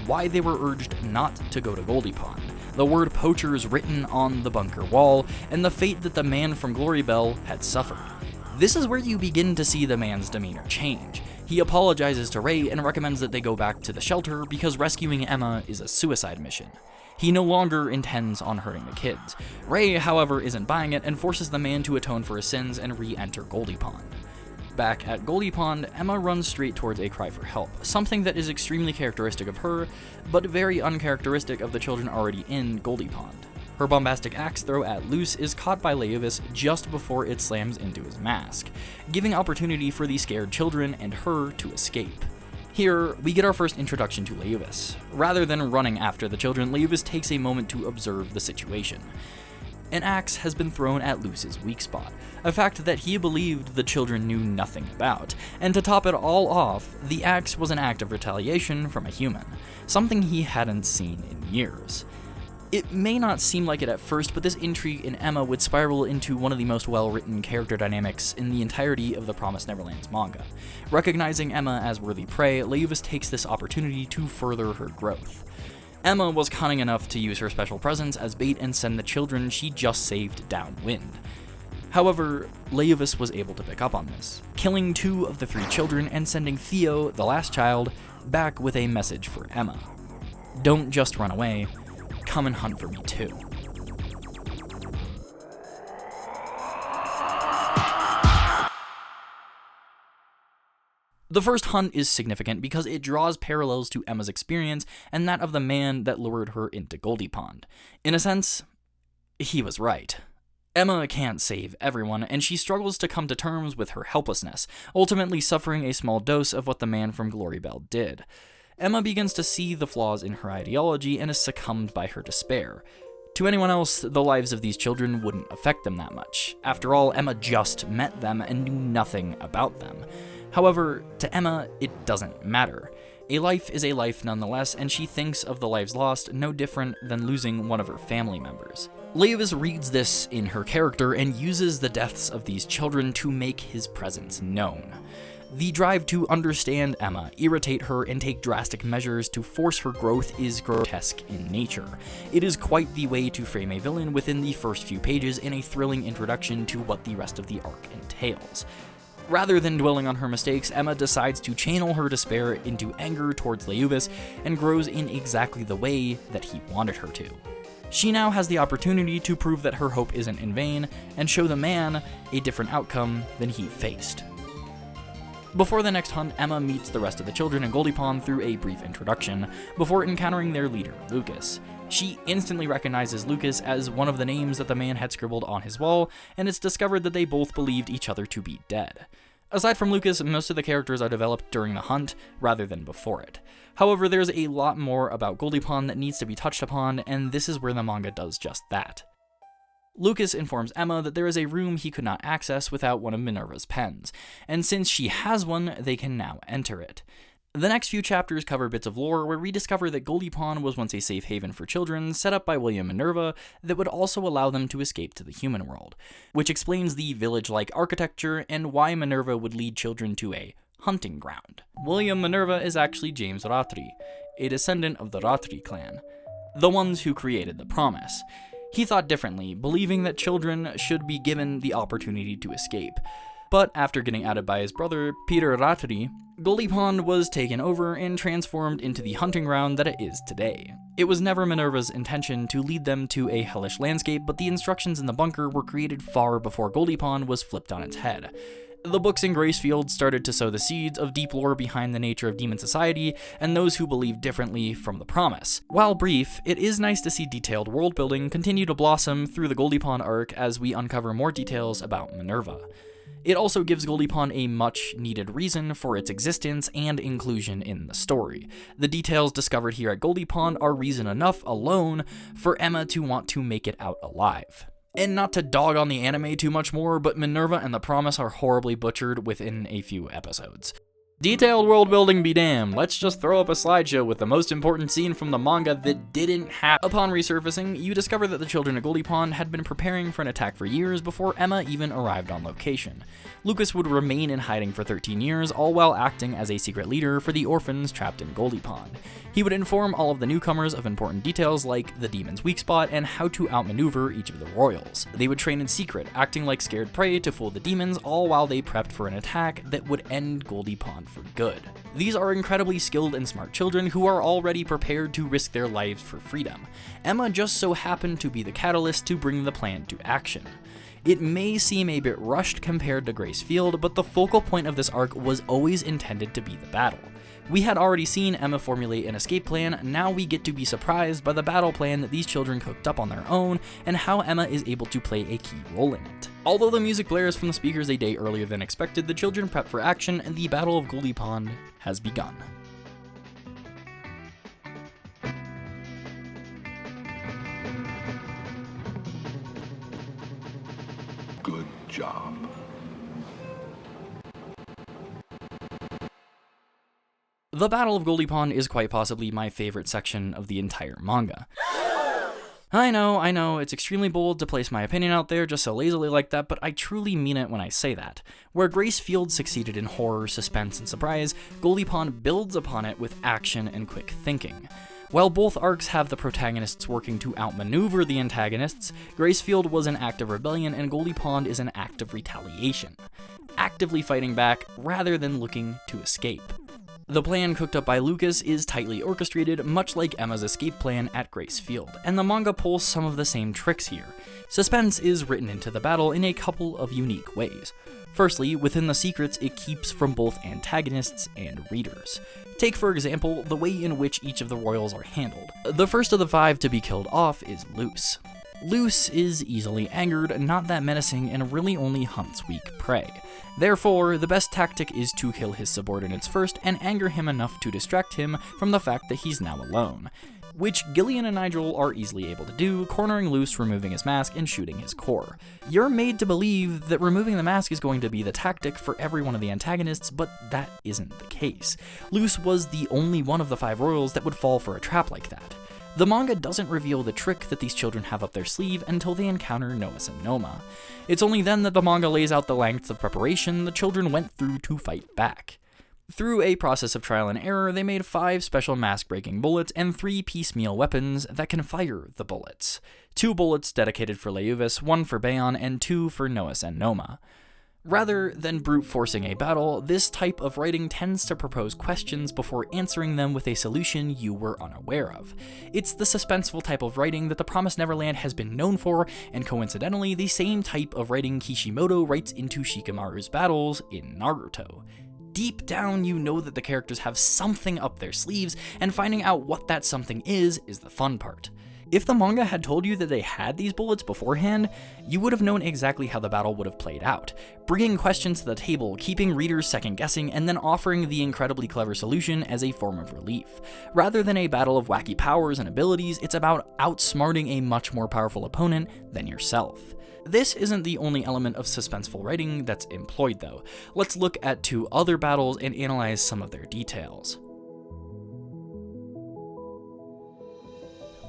Why they were urged not to go to Goldy Pond, the word poachers written on the bunker wall, and the fate that the man from Glorybell had suffered. This is where you begin to see the man's demeanor change. He apologizes to Ray and recommends that they go back to the shelter because rescuing Emma is a suicide mission. He no longer intends on hurting the kids. Ray, however, isn't buying it and forces the man to atone for his sins and re-enter Goldy Pond. Back at Goldy Pond, Emma runs straight towards a cry for help, something that is extremely characteristic of her, but very uncharacteristic of the children already in Goldy Pond. Her bombastic axe throw at Leuvis is caught by Leuvis just before it slams into his mask, giving opportunity for the scared children and her to escape. Here, we get our first introduction to Leuvis. Rather than running after the children, Leuvis takes a moment to observe the situation. An axe has been thrown at Leuvis's weak spot, a fact that he believed the children knew nothing about, and to top it all off, the axe was an act of retaliation from a human, something he hadn't seen in years. It may not seem like it at first, but this intrigue in Emma would spiral into one of the most well-written character dynamics in the entirety of the Promised Neverland's manga. Recognizing Emma as worthy prey, Leuvis takes this opportunity to further her growth. Emma was cunning enough to use her special presence as bait and send the children she just saved downwind. However, Leuvis was able to pick up on this, killing 2 of the 3 children and sending Theo, the last child, back with a message for Emma. Don't just run away. Come and hunt for me too. The first hunt is significant because it draws parallels to Emma's experience and that of the man that lured her into Goldy Pond. In a sense, he was right. Emma can't save everyone, and she struggles to come to terms with her helplessness, ultimately suffering a small dose of what the man from Glorybell did. Emma begins to see the flaws in her ideology and is succumbed by her despair. To anyone else, the lives of these children wouldn't affect them that much. After all, Emma just met them and knew nothing about them. However, to Emma, it doesn't matter. A life is a life nonetheless, and she thinks of the lives lost no different than losing one of her family members. Leuvis reads this in her character and uses the deaths of these children to make his presence known. The drive to understand Emma, irritate her, and take drastic measures to force her growth is grotesque in nature. It is quite the way to frame a villain within the first few pages in a thrilling introduction to what the rest of the arc entails. Rather than dwelling on her mistakes, Emma decides to channel her despair into anger towards Leuvis and grows in exactly the way that he wanted her to. She now has the opportunity to prove that her hope isn't in vain and show the man a different outcome than he faced. Before the next hunt, Emma meets the rest of the children in Goldy Pond through a brief introduction, before encountering their leader, Lucas. She instantly recognizes Lucas as one of the names that the man had scribbled on his wall, and it's discovered that they both believed each other to be dead. Aside from Lucas, most of the characters are developed during the hunt, rather than before it. However, there's a lot more about Goldy Pond that needs to be touched upon, and this is where the manga does just that. Lucas informs Emma that there is a room he could not access without one of Minerva's pens, and since she has one, they can now enter it. The next few chapters cover bits of lore where we discover that Goldy Pond was once a safe haven for children set up by William Minerva that would also allow them to escape to the human world, which explains the village-like architecture and why Minerva would lead children to a hunting ground. William Minerva is actually James Ratri, a descendant of the Ratri clan, the ones who created the Promise. He thought differently, believing that children should be given the opportunity to escape. But after getting outed by his brother, Peter Ratri, Goldy Pond was taken over and transformed into the hunting ground that it is today. It was never Minerva's intention to lead them to a hellish landscape, but the instructions in the bunker were created far before Goldy Pond was flipped on its head. The books in Gracefield started to sow the seeds of deep lore behind the nature of demon society and those who believe differently from the Promise. While brief, it is nice to see detailed world building continue to blossom through the Goldy Pond arc as we uncover more details about Minerva. It also gives Goldy Pond a much-needed reason for its existence and inclusion in the story. The details discovered here at Goldy Pond are reason enough alone for Emma to want to make it out alive. And not to dog on the anime too much more, but Minerva and the Promise are horribly butchered within a few episodes. Detailed world building be damned, let's just throw up a slideshow with the most important scene from the manga that didn't happen. Upon resurfacing, you discover that the children of Goldy Pond had been preparing for an attack for years before Emma even arrived on location. Lucas would remain in hiding for 13 years, all while acting as a secret leader for the orphans trapped in Goldy Pond. He would inform all of the newcomers of important details like the demon's weak spot and how to outmaneuver each of the royals. They would train in secret, acting like scared prey to fool the demons, all while they prepped for an attack that would end Goldy Pond for good. These are incredibly skilled and smart children who are already prepared to risk their lives for freedom. Emma just so happened to be the catalyst to bring the plan to action. It may seem a bit rushed compared to Grace Field, but the focal point of this arc was always intended to be the battle. We had already seen Emma formulate an escape plan, now we get to be surprised by the battle plan that these children cooked up on their own, and how Emma is able to play a key role in it. Although the music blares from the speakers a day earlier than expected, the children prep for action, and the Battle of Goldy Pond has begun. Good job. The Battle of Goldy Pond is quite possibly my favorite section of the entire manga. I know, it's extremely bold to place my opinion out there just so lazily like that, but I truly mean it when I say that. Where Grace Field succeeded in horror, suspense, and surprise, Goldy Pond builds upon it with action and quick thinking. While both arcs have the protagonists working to outmaneuver the antagonists, Grace Field was an act of rebellion and Goldy Pond is an act of retaliation. Actively fighting back rather than looking to escape. The plan cooked up by Lucas is tightly orchestrated, much like Emma's escape plan at Grace Field, and the manga pulls some of the same tricks here. Suspense is written into the battle in a couple of unique ways. Firstly, within the secrets it keeps from both antagonists and readers. Take, for example, the way in which each of the royals are handled. The first of the 5 to be killed off is Leuvis. Leuvis is easily angered, not that menacing, and really only hunts weak prey. Therefore, the best tactic is to kill his subordinates first and anger him enough to distract him from the fact that he's now alone, which Gillian and Nigel are easily able to do, cornering Leuvis, removing his mask, and shooting his core. You're made to believe that removing the mask is going to be the tactic for every one of the antagonists, but that isn't the case. Leuvis was the only one of the 5 royals that would fall for a trap like that. The manga doesn't reveal the trick that these children have up their sleeve until they encounter Nois and Noma. It's only then that the manga lays out the lengths of preparation the children went through to fight back. Through a process of trial and error, they made 5 special mask-breaking bullets and 3 piecemeal weapons that can fire the bullets. 2 bullets dedicated for Leuvis, 1 for Bayon, and 2 for Nois and Noma. Rather than brute forcing a battle, this type of writing tends to propose questions before answering them with a solution you were unaware of. It's the suspenseful type of writing that the Promised Neverland has been known for, and coincidentally the same type of writing Kishimoto writes into Shikamaru's battles in Naruto. Deep down, you know that the characters have something up their sleeves, and finding out what that something is the fun part. If the manga had told you that they had these bullets beforehand, you would have known exactly how the battle would have played out, bringing questions to the table, keeping readers second-guessing, and then offering the incredibly clever solution as a form of relief. Rather than a battle of wacky powers and abilities, it's about outsmarting a much more powerful opponent than yourself. This isn't the only element of suspenseful writing that's employed though. Let's look at 2 other battles and analyze some of their details.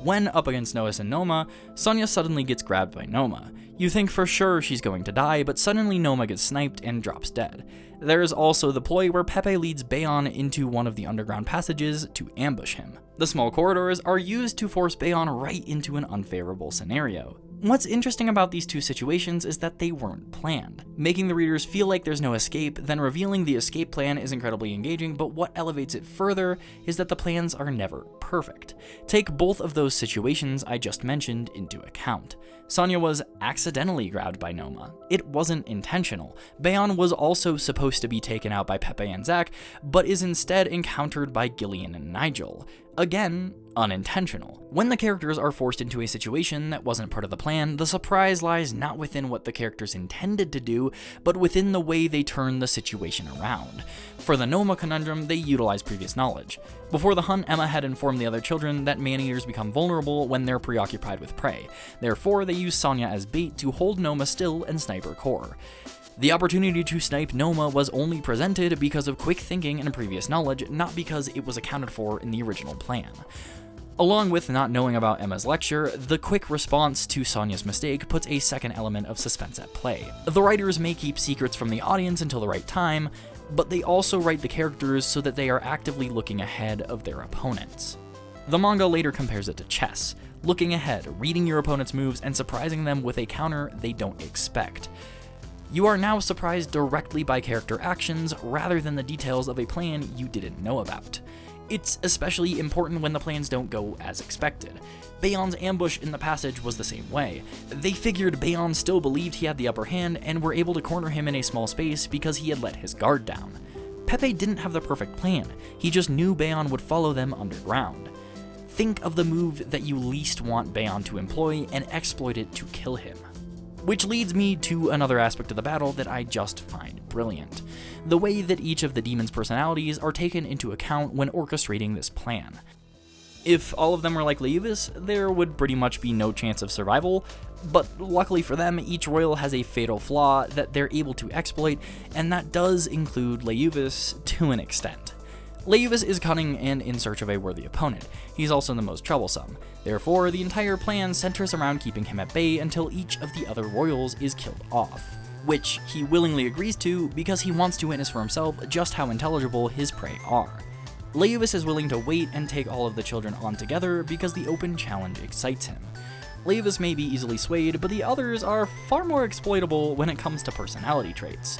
When up against Nois and Noma, Sonia suddenly gets grabbed by Noma. You think for sure she's going to die, but suddenly Noma gets sniped and drops dead. There is also the ploy where Pepe leads Bayon into one of the underground passages to ambush him. The small corridors are used to force Bayon right into an unfavorable scenario. What's interesting about these 2 situations is that they weren't planned. Making the readers feel like there's no escape, then revealing the escape plan is incredibly engaging, but what elevates it further is that the plans are never perfect. Take both of those situations I just mentioned into account. Sonia was accidentally grabbed by Noma. It wasn't intentional. Bayon was also supposed to be taken out by Pepe and Zack, but is instead encountered by Gillian and Nigel. Again, unintentional. When the characters are forced into a situation that wasn't part of the plan, the surprise lies not within what the characters intended to do, but within the way they turn the situation around. For the Noma conundrum, they utilize previous knowledge. Before the hunt, Emma had informed the other children that man-eaters become vulnerable when they're preoccupied with prey. Therefore, they use Sonya as bait to hold Noma still and snipe her core. The opportunity to snipe Noma was only presented because of quick thinking and previous knowledge, not because it was accounted for in the original plan. Along with not knowing about Emma's lecture, the quick response to Sonya's mistake puts a second element of suspense at play. The writers may keep secrets from the audience until the right time, but they also write the characters so that they are actively looking ahead of their opponents. The manga later compares it to chess, looking ahead, reading your opponent's moves, and surprising them with a counter they don't expect. You are now surprised directly by character actions rather than the details of a plan you didn't know about. It's especially important when the plans don't go as expected. Bayon's ambush in the passage was the same way. They figured Bayon still believed he had the upper hand and were able to corner him in a small space because he had let his guard down. Pepe didn't have the perfect plan, he just knew Bayon would follow them underground. Think of the move that you least want Bayon to employ and exploit it to kill him. Which leads me to another aspect of the battle that I just find brilliant. The way that each of the demons' personalities are taken into account when orchestrating this plan. If all of them were like Leuvis, there would pretty much be no chance of survival, but luckily for them, each royal has a fatal flaw that they're able to exploit, and that does include Leuvis to an extent. Leuvis is cunning and in search of a worthy opponent. He's also the most troublesome. Therefore, the entire plan centers around keeping him at bay until each of the other royals is killed off, which he willingly agrees to because he wants to witness for himself just how intelligible his prey are. Leuvis is willing to wait and take all of the children on together because the open challenge excites him. Leuvis may be easily swayed, but the others are far more exploitable when it comes to personality traits.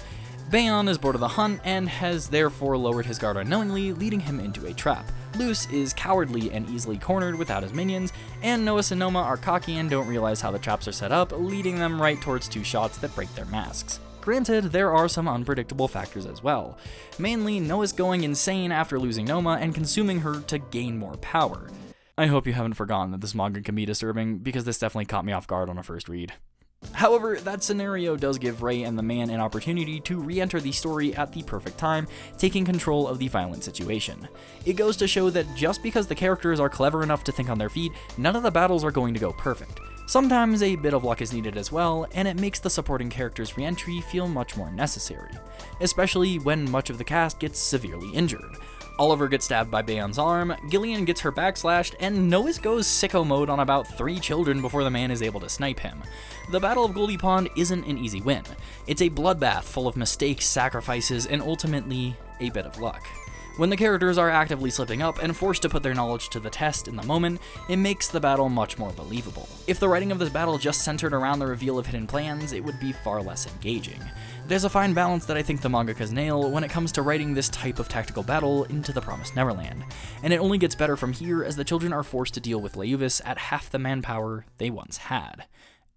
Bayon is bored of the hunt and has therefore lowered his guard unknowingly, leading him into a trap. Luce is cowardly and easily cornered without his minions, and Noah and Noma are cocky and don't realize how the traps are set up, leading them right towards two shots that break their masks. Granted, there are some unpredictable factors as well. Mainly, Noah's going insane after losing Noma and consuming her to gain more power. I hope you haven't forgotten that this manga can be disturbing, because this definitely caught me off guard on a first read. However, that scenario does give Rei and the man an opportunity to re-enter the story at the perfect time, taking control of the violent situation. It goes to show that just because the characters are clever enough to think on their feet, none of the battles are going to go perfect. Sometimes a bit of luck is needed as well, and it makes the supporting characters' re-entry feel much more necessary, especially when much of the cast gets severely injured. Oliver gets stabbed by Bayon's arm, Gillian gets her back slashed, and Noah goes sicko mode on about 3 children before the man is able to snipe him. The Battle of Goldy Pond isn't an easy win. It's a bloodbath full of mistakes, sacrifices, and ultimately, a bit of luck. When the characters are actively slipping up and forced to put their knowledge to the test in the moment, it makes the battle much more believable. If the writing of this battle just centered around the reveal of hidden plans, it would be far less engaging. There's a fine balance that I think the mangakas nail when it comes to writing this type of tactical battle into the Promised Neverland, and it only gets better from here as the children are forced to deal with Leuvis at half the manpower they once had.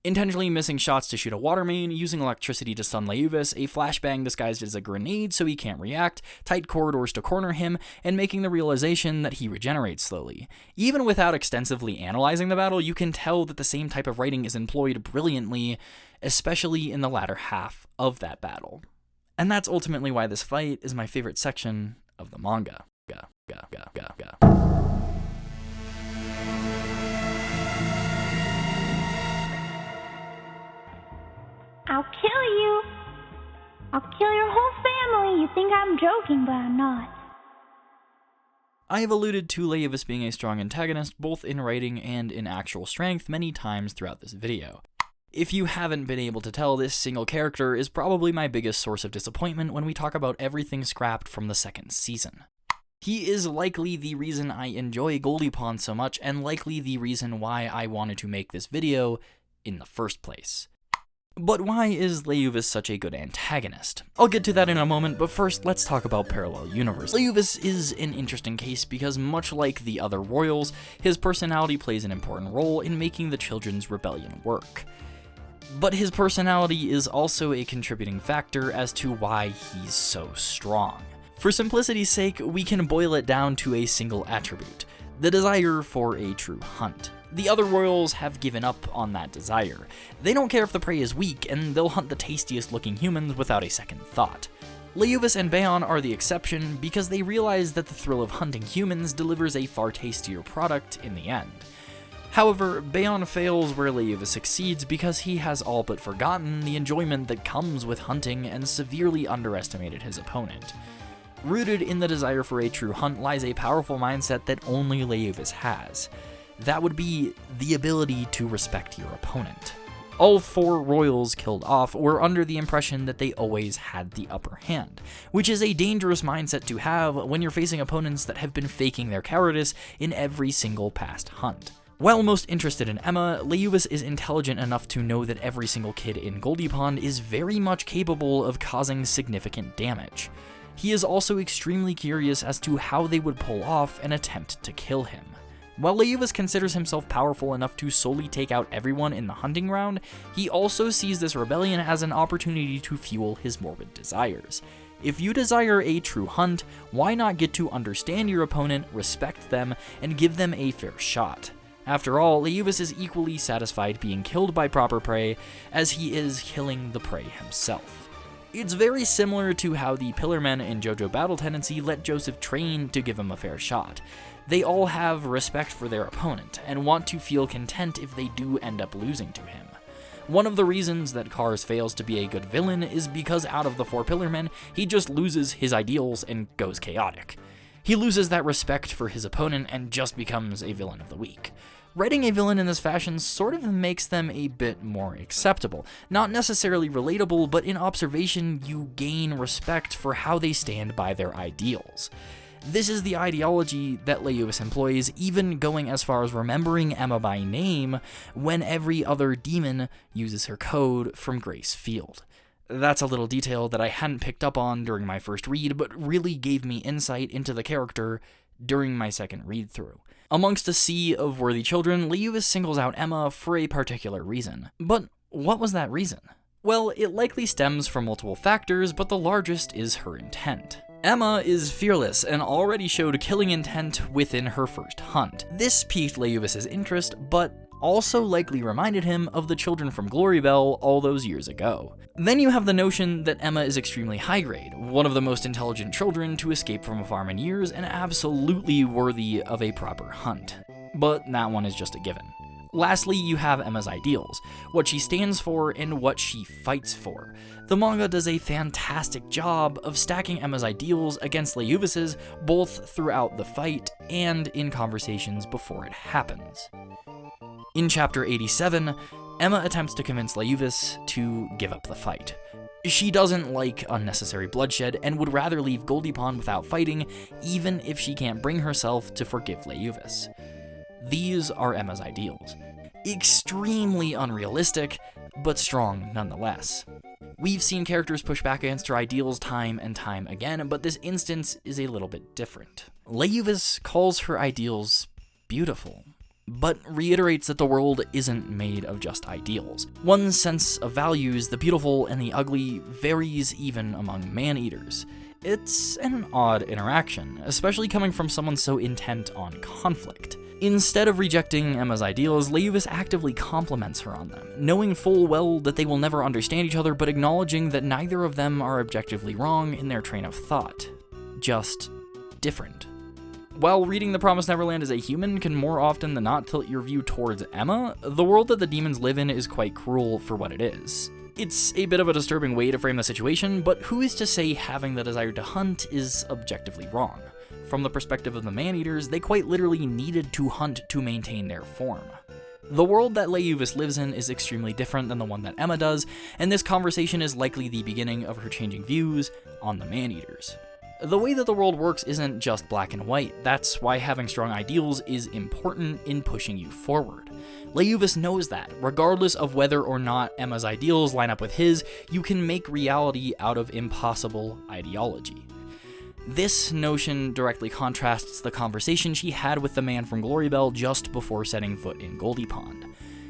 Intentionally missing shots to shoot a water main, using electricity to stun Leuvis, a flashbang disguised as a grenade so he can't react, tight corridors to corner him, and making the realization that he regenerates slowly. Even without extensively analyzing the battle, you can tell that the same type of writing is employed brilliantly, especially in the latter half of that battle. And that's ultimately why this fight is my favorite section of the manga. I'll kill you. I'll kill your whole family. You think I'm joking, but I'm not. I have alluded to Leuvis being a strong antagonist both in writing and in actual strength many times throughout this video. If you haven't been able to tell, this single character is probably my biggest source of disappointment when we talk about everything scrapped from the second season. He is likely the reason I enjoy Goldy Pond so much, and likely the reason why I wanted to make this video in the first place. But why is Leuvis such a good antagonist? I'll get to that in a moment, but first let's talk about parallel universe. Leuvis is an interesting case because much like the other royals, his personality plays an important role in making the children's rebellion work. But his personality is also a contributing factor as to why he's so strong. For simplicity's sake, we can boil it down to a single attribute: the desire for a true hunt. The other royals have given up on that desire. They don't care if the prey is weak, and they'll hunt the tastiest looking humans without a second thought. Leuvis and Bayon are the exception because they realize that the thrill of hunting humans delivers a far tastier product in the end. However, Bayon fails where Leuvis succeeds because he has all but forgotten the enjoyment that comes with hunting and severely underestimated his opponent. Rooted in the desire for a true hunt lies a powerful mindset that only Leuvis has. That would be the ability to respect your opponent. All 4 royals killed off were under the impression that they always had the upper hand, which is a dangerous mindset to have when you're facing opponents that have been faking their cowardice in every single past hunt. While most interested in Emma, Leuvis is intelligent enough to know that every single kid in Goldy Pond is very much capable of causing significant damage. He is also extremely curious as to how they would pull off an attempt to kill him. While Leuvis considers himself powerful enough to solely take out everyone in the hunting round, he also sees this rebellion as an opportunity to fuel his morbid desires. If you desire a true hunt, why not get to understand your opponent, respect them, and give them a fair shot? After all, Leuvis is equally satisfied being killed by proper prey as he is killing the prey himself. It's very similar to how the Pillarmen in JoJo Battle Tendency let Joseph train to give him a fair shot. They all have respect for their opponent and want to feel content if they do end up losing to him. One of the reasons that Cars fails to be a good villain is because out of the 4 Pillarmen, he just loses his ideals and goes chaotic. He loses that respect for his opponent and just becomes a villain of the week. Writing a villain in this fashion sort of makes them a bit more acceptable. Not necessarily relatable, but in observation, you gain respect for how they stand by their ideals. This is the ideology that Leuvis employs, even going as far as remembering Emma by name when every other demon uses her code from Grace Field. That's a little detail that I hadn't picked up on during my first read, but really gave me insight into the character during my second read-through. Amongst a sea of worthy children, Leuvis singles out Emma for a particular reason. But what was that reason? Well, it likely stems from multiple factors, but the largest is her intent. Emma is fearless and already showed killing intent within her first hunt. This piqued Leuvis' interest, but also likely reminded him of the children from Glorybell all those years ago. Then you have the notion that Emma is extremely high grade, one of the most intelligent children to escape from a farm in years, and absolutely worthy of a proper hunt. But that one is just a given. Lastly, you have Emma's ideals, what she stands for and what she fights for. The manga does a fantastic job of stacking Emma's ideals against Leuvis's, both throughout the fight and in conversations before it happens. In chapter 87, Emma attempts to convince Leuvis to give up the fight. She doesn't like unnecessary bloodshed and would rather leave Goldy Pond without fighting, even if she can't bring herself to forgive Leuvis. These are Emma's ideals. Extremely unrealistic, but strong nonetheless. We've seen characters push back against her ideals time and time again, but this instance is a little bit different. Leuvis calls her ideals beautiful, but reiterates that the world isn't made of just ideals. One's sense of values, the beautiful and the ugly, varies even among man-eaters. It's an odd interaction, especially coming from someone so intent on conflict. Instead of rejecting Emma's ideals, Leuvis actively compliments her on them, knowing full well that they will never understand each other, but acknowledging that neither of them are objectively wrong in their train of thought. Just different. While reading The Promised Neverland as a human can more often than not tilt your view towards Emma, the world that the demons live in is quite cruel for what it is. It's a bit of a disturbing way to frame the situation, but who is to say having the desire to hunt is objectively wrong? From the perspective of the man-eaters, they quite literally needed to hunt to maintain their form. The world that Leuvis lives in is extremely different than the one that Emma does, and this conversation is likely the beginning of her changing views on the man-eaters. The way that the world works isn't just black and white. That's why having strong ideals is important in pushing you forward. Leuvis knows that, regardless of whether or not Emma's ideals line up with his, you can make reality out of impossible ideology. This notion directly contrasts the conversation she had with the man from Glorybell just before setting foot in Goldy Pond.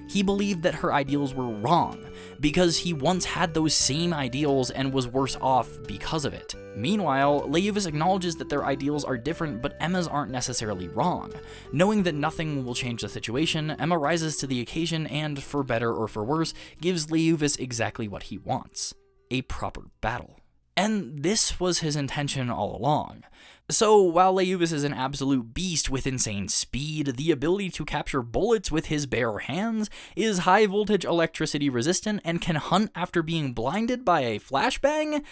He believed that her ideals were wrong, because he once had those same ideals and was worse off because of it. Meanwhile, Leuvis acknowledges that their ideals are different, but Emma's aren't necessarily wrong. Knowing that nothing will change the situation, Emma rises to the occasion and, for better or for worse, gives Leuvis exactly what he wants: a proper battle. And this was his intention all along. So, while Leuvis is an absolute beast with insane speed, the ability to capture bullets with his bare hands, is high voltage electricity resistant, and can hunt after being blinded by a flashbang,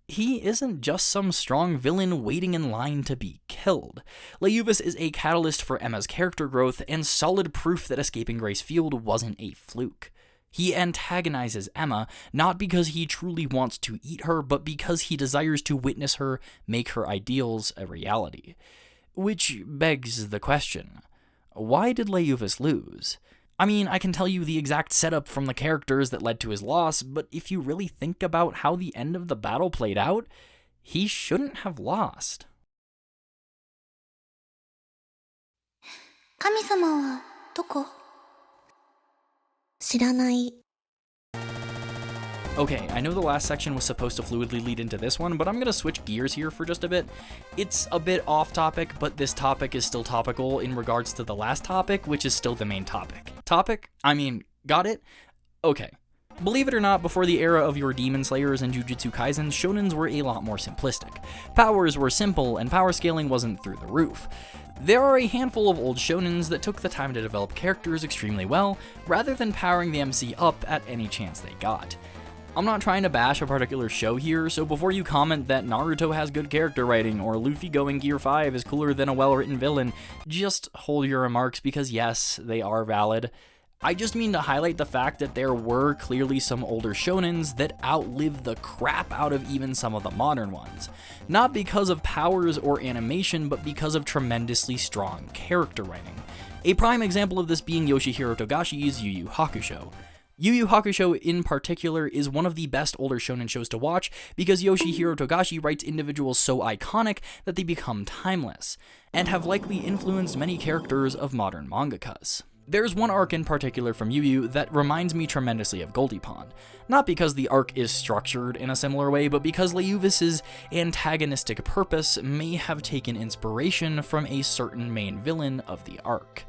he isn't just some strong villain waiting in line to be killed. Leuvis is a catalyst for Emma's character growth, and solid proof that escaping Grace Field wasn't a fluke. He antagonizes Emma, not because he truly wants to eat her, but because he desires to witness her make her ideals a reality. Which begs the question, why did Leuvis lose? I mean, I can tell you the exact setup from the characters that led to his loss, but if you really think about how the end of the battle played out, he shouldn't have lost. 神様はどこ? 知らない. Okay, I know the last section was supposed to fluidly lead into this one, but I'm gonna switch gears here for just a bit. It's a bit off topic, but this topic is still topical in regards to the last topic, which is still the main topic. Topic? I mean, got it? Okay. Believe it or not, before the era of your Demon Slayers and Jujutsu Kaisens, shonens were a lot more simplistic. Powers were simple, and power scaling wasn't through the roof. There are a handful of old shonens that took the time to develop characters extremely well, rather than powering the MC up at any chance they got. I'm not trying to bash a particular show here, so before you comment that Naruto has good character writing, or Luffy going Gear 5 is cooler than a well-written villain, just hold your remarks because yes, they are valid. I just mean to highlight the fact that there were clearly some older shonens that outlived the crap out of even some of the modern ones. Not because of powers or animation, but because of tremendously strong character writing. A prime example of this being Yoshihiro Togashi's Yu Yu Hakusho. Yu Yu Hakusho in particular is one of the best older shonen shows to watch because Yoshihiro Togashi writes individuals so iconic that they become timeless, and have likely influenced many characters of modern mangakas. There's one arc in particular from Yu Yu that reminds me tremendously of Goldy Pond. Not because the arc is structured in a similar way, but because Leuvis's antagonistic purpose may have taken inspiration from a certain main villain of the arc.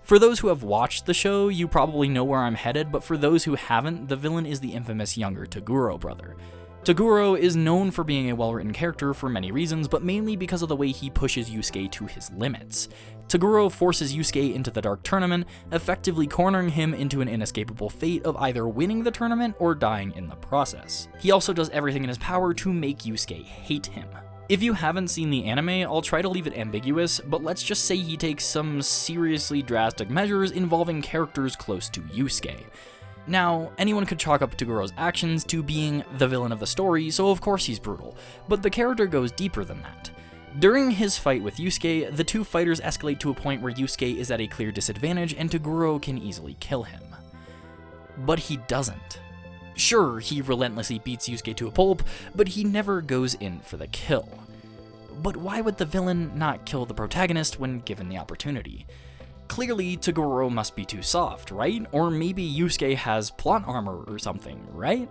For those who have watched the show, you probably know where I'm headed, but for those who haven't, the villain is the infamous younger Toguro brother. Toguro is known for being a well-written character for many reasons, but mainly because of the way he pushes Yusuke to his limits. Toguro forces Yusuke into the Dark Tournament, effectively cornering him into an inescapable fate of either winning the tournament or dying in the process. He also does everything in his power to make Yusuke hate him. If you haven't seen the anime, I'll try to leave it ambiguous, but let's just say he takes some seriously drastic measures involving characters close to Yusuke. Now, anyone could chalk up Toguro's actions to being the villain of the story, so of course he's brutal, but the character goes deeper than that. During his fight with Yusuke, the two fighters escalate to a point where Yusuke is at a clear disadvantage and Toguro can easily kill him. But he doesn't. Sure, he relentlessly beats Yusuke to a pulp, but he never goes in for the kill. But why would the villain not kill the protagonist when given the opportunity? Clearly, Toguro must be too soft, right? Or maybe Yusuke has plot armor or something, right?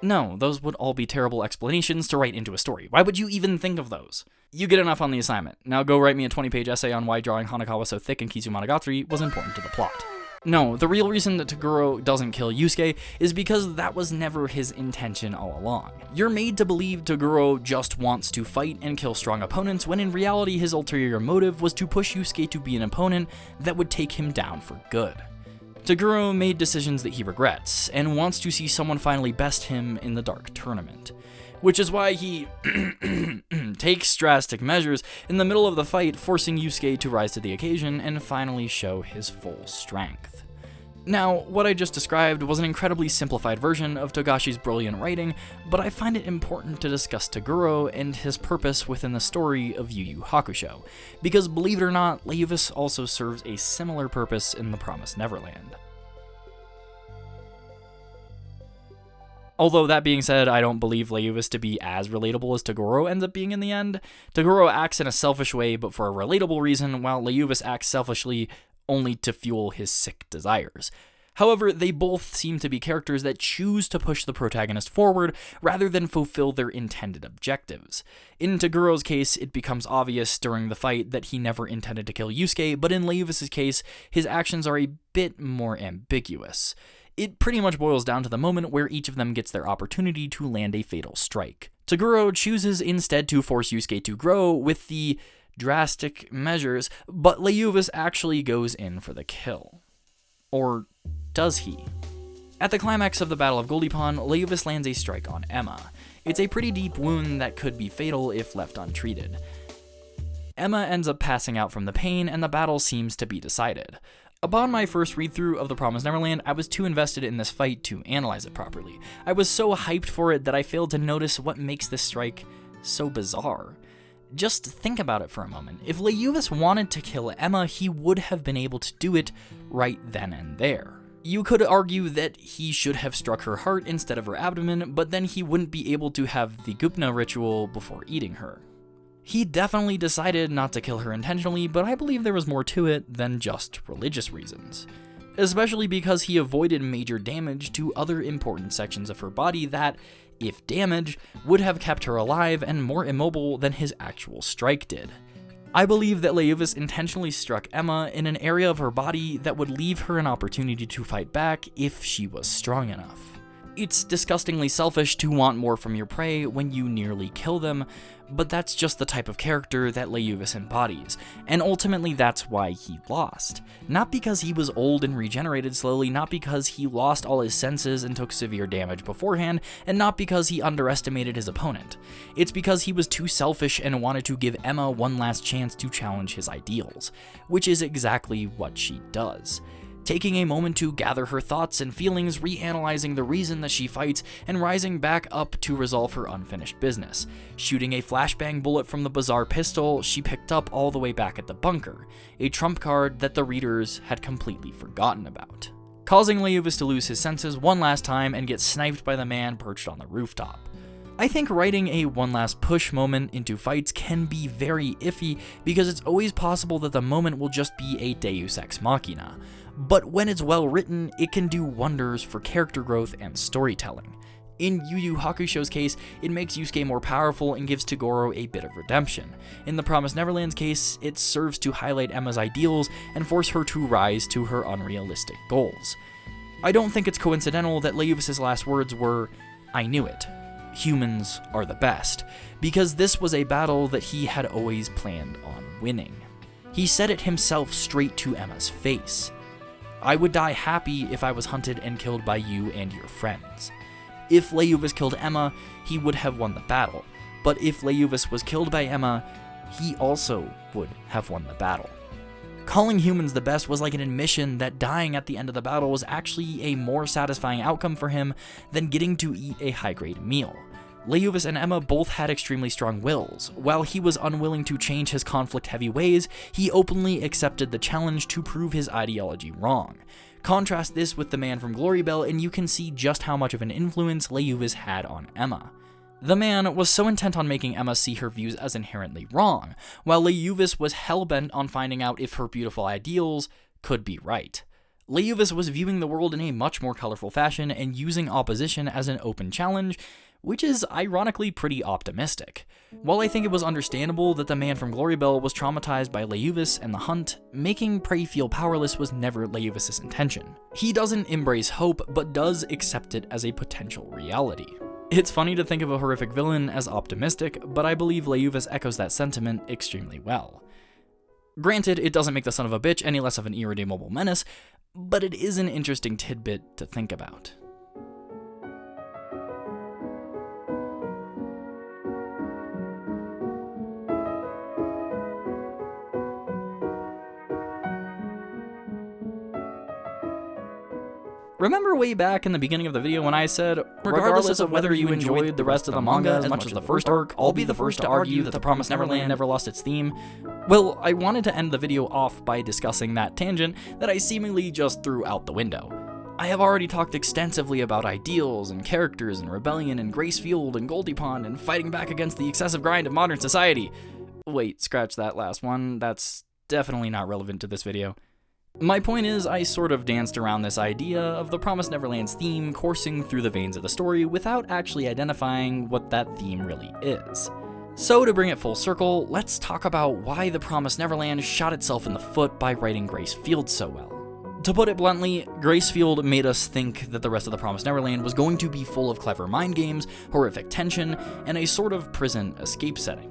No, those would all be terrible explanations to write into a story. Why would you even think of those? You get enough on the assignment. Now go write me a 20-page essay on why drawing Hanakawa so thick in Kizumonogatari was important to the plot. No, the real reason that Toguro doesn't kill Yusuke is because that was never his intention all along. You're made to believe Toguro just wants to fight and kill strong opponents when in reality his ulterior motive was to push Yusuke to be an opponent that would take him down for good. Toguro made decisions that he regrets, and wants to see someone finally best him in the Dark Tournament. Which is why he takes drastic measures in the middle of the fight, forcing Yusuke to rise to the occasion and finally show his full strength. Now, what I just described was an incredibly simplified version of Togashi's brilliant writing, but I find it important to discuss Toguro and his purpose within the story of Yu Yu Hakusho, because believe it or not, Leuvis also serves a similar purpose in the Promised Neverland. Although that being said, I don't believe Leuvis to be as relatable as Toguro ends up being in the end. Toguro acts in a selfish way, but for a relatable reason, while Leuvis acts selfishly only to fuel his sick desires. However, they both seem to be characters that choose to push the protagonist forward rather than fulfill their intended objectives. In Toguro's case, it becomes obvious during the fight that he never intended to kill Yusuke, but in Leuvis' case, his actions are a bit more ambiguous. It pretty much boils down to the moment where each of them gets their opportunity to land a fatal strike. Toguro chooses instead to force Yusuke to grow with the drastic measures, but Leuvis actually goes in for the kill. Or does he? At the climax of the Battle of Goldy Pond, Leuvis lands a strike on Emma. It's a pretty deep wound that could be fatal if left untreated. Emma ends up passing out from the pain, and the battle seems to be decided. Upon my first read-through of The Promised Neverland, I was too invested in this fight to analyze it properly. I was so hyped for it that I failed to notice what makes this strike so bizarre. Just think about it for a moment. If Leuvis wanted to kill Emma, he would have been able to do it right then and there. You could argue that he should have struck her heart instead of her abdomen, but then he wouldn't be able to have the Gupna ritual before eating her. He definitely decided not to kill her intentionally, but I believe there was more to it than just religious reasons. Especially because he avoided major damage to other important sections of her body that, if damaged, would have kept her alive and more immobile than his actual strike did. I believe that Leuvis intentionally struck Emma in an area of her body that would leave her an opportunity to fight back if she was strong enough. It's disgustingly selfish to want more from your prey when you nearly kill them, but that's just the type of character that Leuvis embodies, and ultimately that's why he lost. Not because he was old and regenerated slowly, not because he lost all his senses and took severe damage beforehand, and not because he underestimated his opponent. It's because he was too selfish and wanted to give Emma one last chance to challenge his ideals, which is exactly what she does. Taking a moment to gather her thoughts and feelings, reanalyzing the reason that she fights, and rising back up to resolve her unfinished business. Shooting a flashbang bullet from the bizarre pistol she picked up all the way back at the bunker, a trump card that the readers had completely forgotten about. Causing Leuvis to lose his senses one last time and get sniped by the man perched on the rooftop. I think writing a one last push moment into fights can be very iffy because it's always possible that the moment will just be a deus ex machina. But when it's well written, it can do wonders for character growth and storytelling. In Yu Yu Hakusho's case, it makes Yusuke more powerful and gives Toguro a bit of redemption. In The Promised Neverland's case, it serves to highlight Emma's ideals and force her to rise to her unrealistic goals. I don't think it's coincidental that Leuvis' last words were, "I knew it. Humans are the best," because this was a battle that he had always planned on winning. He said it himself straight to Emma's face. "I would die happy if I was hunted and killed by you and your friends." If Leuvis killed Emma, he would have won the battle, but if Leuvis was killed by Emma, he also would have won the battle. Calling humans the best was like an admission that dying at the end of the battle was actually a more satisfying outcome for him than getting to eat a high-grade meal. Leuvis and Emma both had extremely strong wills. While he was unwilling to change his conflict-heavy ways, he openly accepted the challenge to prove his ideology wrong. Contrast this with the man from Glory Bell and you can see just how much of an influence Leuvis had on Emma. The man was so intent on making Emma see her views as inherently wrong, while Leuvis was hell-bent on finding out if her beautiful ideals could be right. Leuvis was viewing the world in a much more colorful fashion and using opposition as an open challenge, which is ironically pretty optimistic. While I think it was understandable that the man from Glory Bell was traumatized by Leuvis and the hunt, making prey feel powerless was never Leuvis' intention. He doesn't embrace hope, but does accept it as a potential reality. It's funny to think of a horrific villain as optimistic, but I believe Leuvis echoes that sentiment extremely well. Granted, it doesn't make the son of a bitch any less of an irredeemable menace, but it is an interesting tidbit to think about. Remember way back in the beginning of the video when I said, regardless of whether you enjoyed the rest of the manga as much as the first arc, I'll be the first to argue that The Promised Neverland never lost its theme? Well, I wanted to end the video off by discussing that tangent that I seemingly just threw out the window. I have already talked extensively about ideals and characters and rebellion and Gracefield and Goldy Pond and fighting back against the excessive grind of modern society. Wait, scratch that last one, that's definitely not relevant to this video. My point is, I sort of danced around this idea of The Promised Neverland's theme coursing through the veins of the story without actually identifying what that theme really is. So to bring it full circle, let's talk about why The Promised Neverland shot itself in the foot by writing Gracefield so well. To put it bluntly, Gracefield made us think that the rest of the Promised Neverland was going to be full of clever mind games, horrific tension, and a sort of prison escape setting.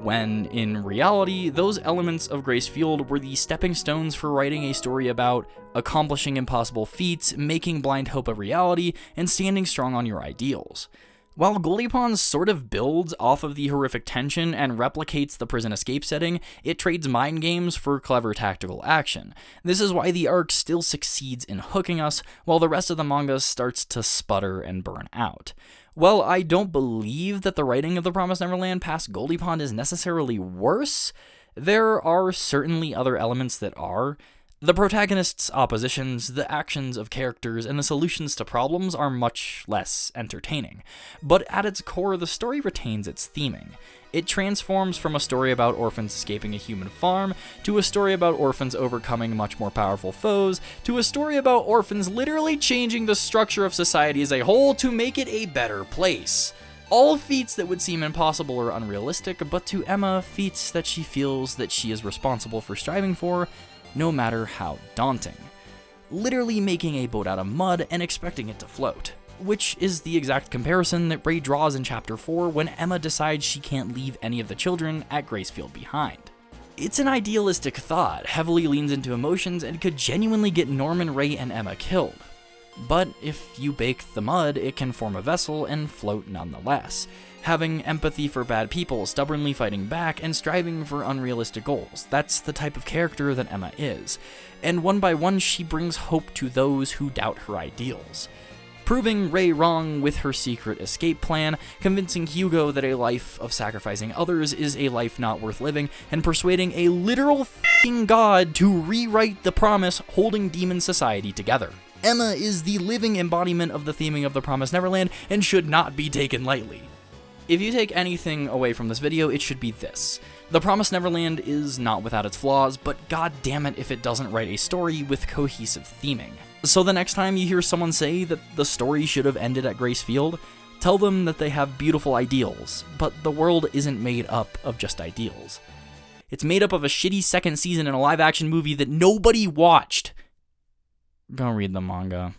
When, in reality, those elements of Gracefield were the stepping stones for writing a story about accomplishing impossible feats, making blind hope a reality, and standing strong on your ideals. While Goldy Pond sort of builds off of the horrific tension and replicates the prison escape setting, it trades mind games for clever tactical action. This is why the arc still succeeds in hooking us, while the rest of the manga starts to sputter and burn out. While I don't believe that the writing of The Promised Neverland past Goldy Pond is necessarily worse, there are certainly other elements that are. The protagonist's oppositions, the actions of characters, and the solutions to problems are much less entertaining. But at its core, the story retains its theming. It transforms from a story about orphans escaping a human farm, to a story about orphans overcoming much more powerful foes, to a story about orphans literally changing the structure of society as a whole to make it a better place. All feats that would seem impossible or unrealistic, but to Emma, feats that she feels that she is responsible for striving for, no matter how daunting. Literally making a boat out of mud and expecting it to float. Which is the exact comparison that Ray draws in Chapter 4 when Emma decides she can't leave any of the children at Gracefield behind. It's an idealistic thought, heavily leans into emotions, and could genuinely get Norman, Ray, and Emma killed. But if you bake the mud, it can form a vessel and float nonetheless. Having empathy for bad people, stubbornly fighting back, and striving for unrealistic goals. That's the type of character that Emma is. And one by one, she brings hope to those who doubt her ideals. Proving Ray wrong with her secret escape plan, convincing Hugo that a life of sacrificing others is a life not worth living, and persuading a literal f***ing god to rewrite the promise holding demon society together. Emma is the living embodiment of the theming of The Promised Neverland and should not be taken lightly. If you take anything away from this video, it should be this. The Promised Neverland is not without its flaws, but god damn it if it doesn't write a story with cohesive theming. So the next time you hear someone say that the story should have ended at Gracefield, tell them that they have beautiful ideals, but the world isn't made up of just ideals. It's made up of a shitty second season in a live-action movie that nobody watched. Go read the manga.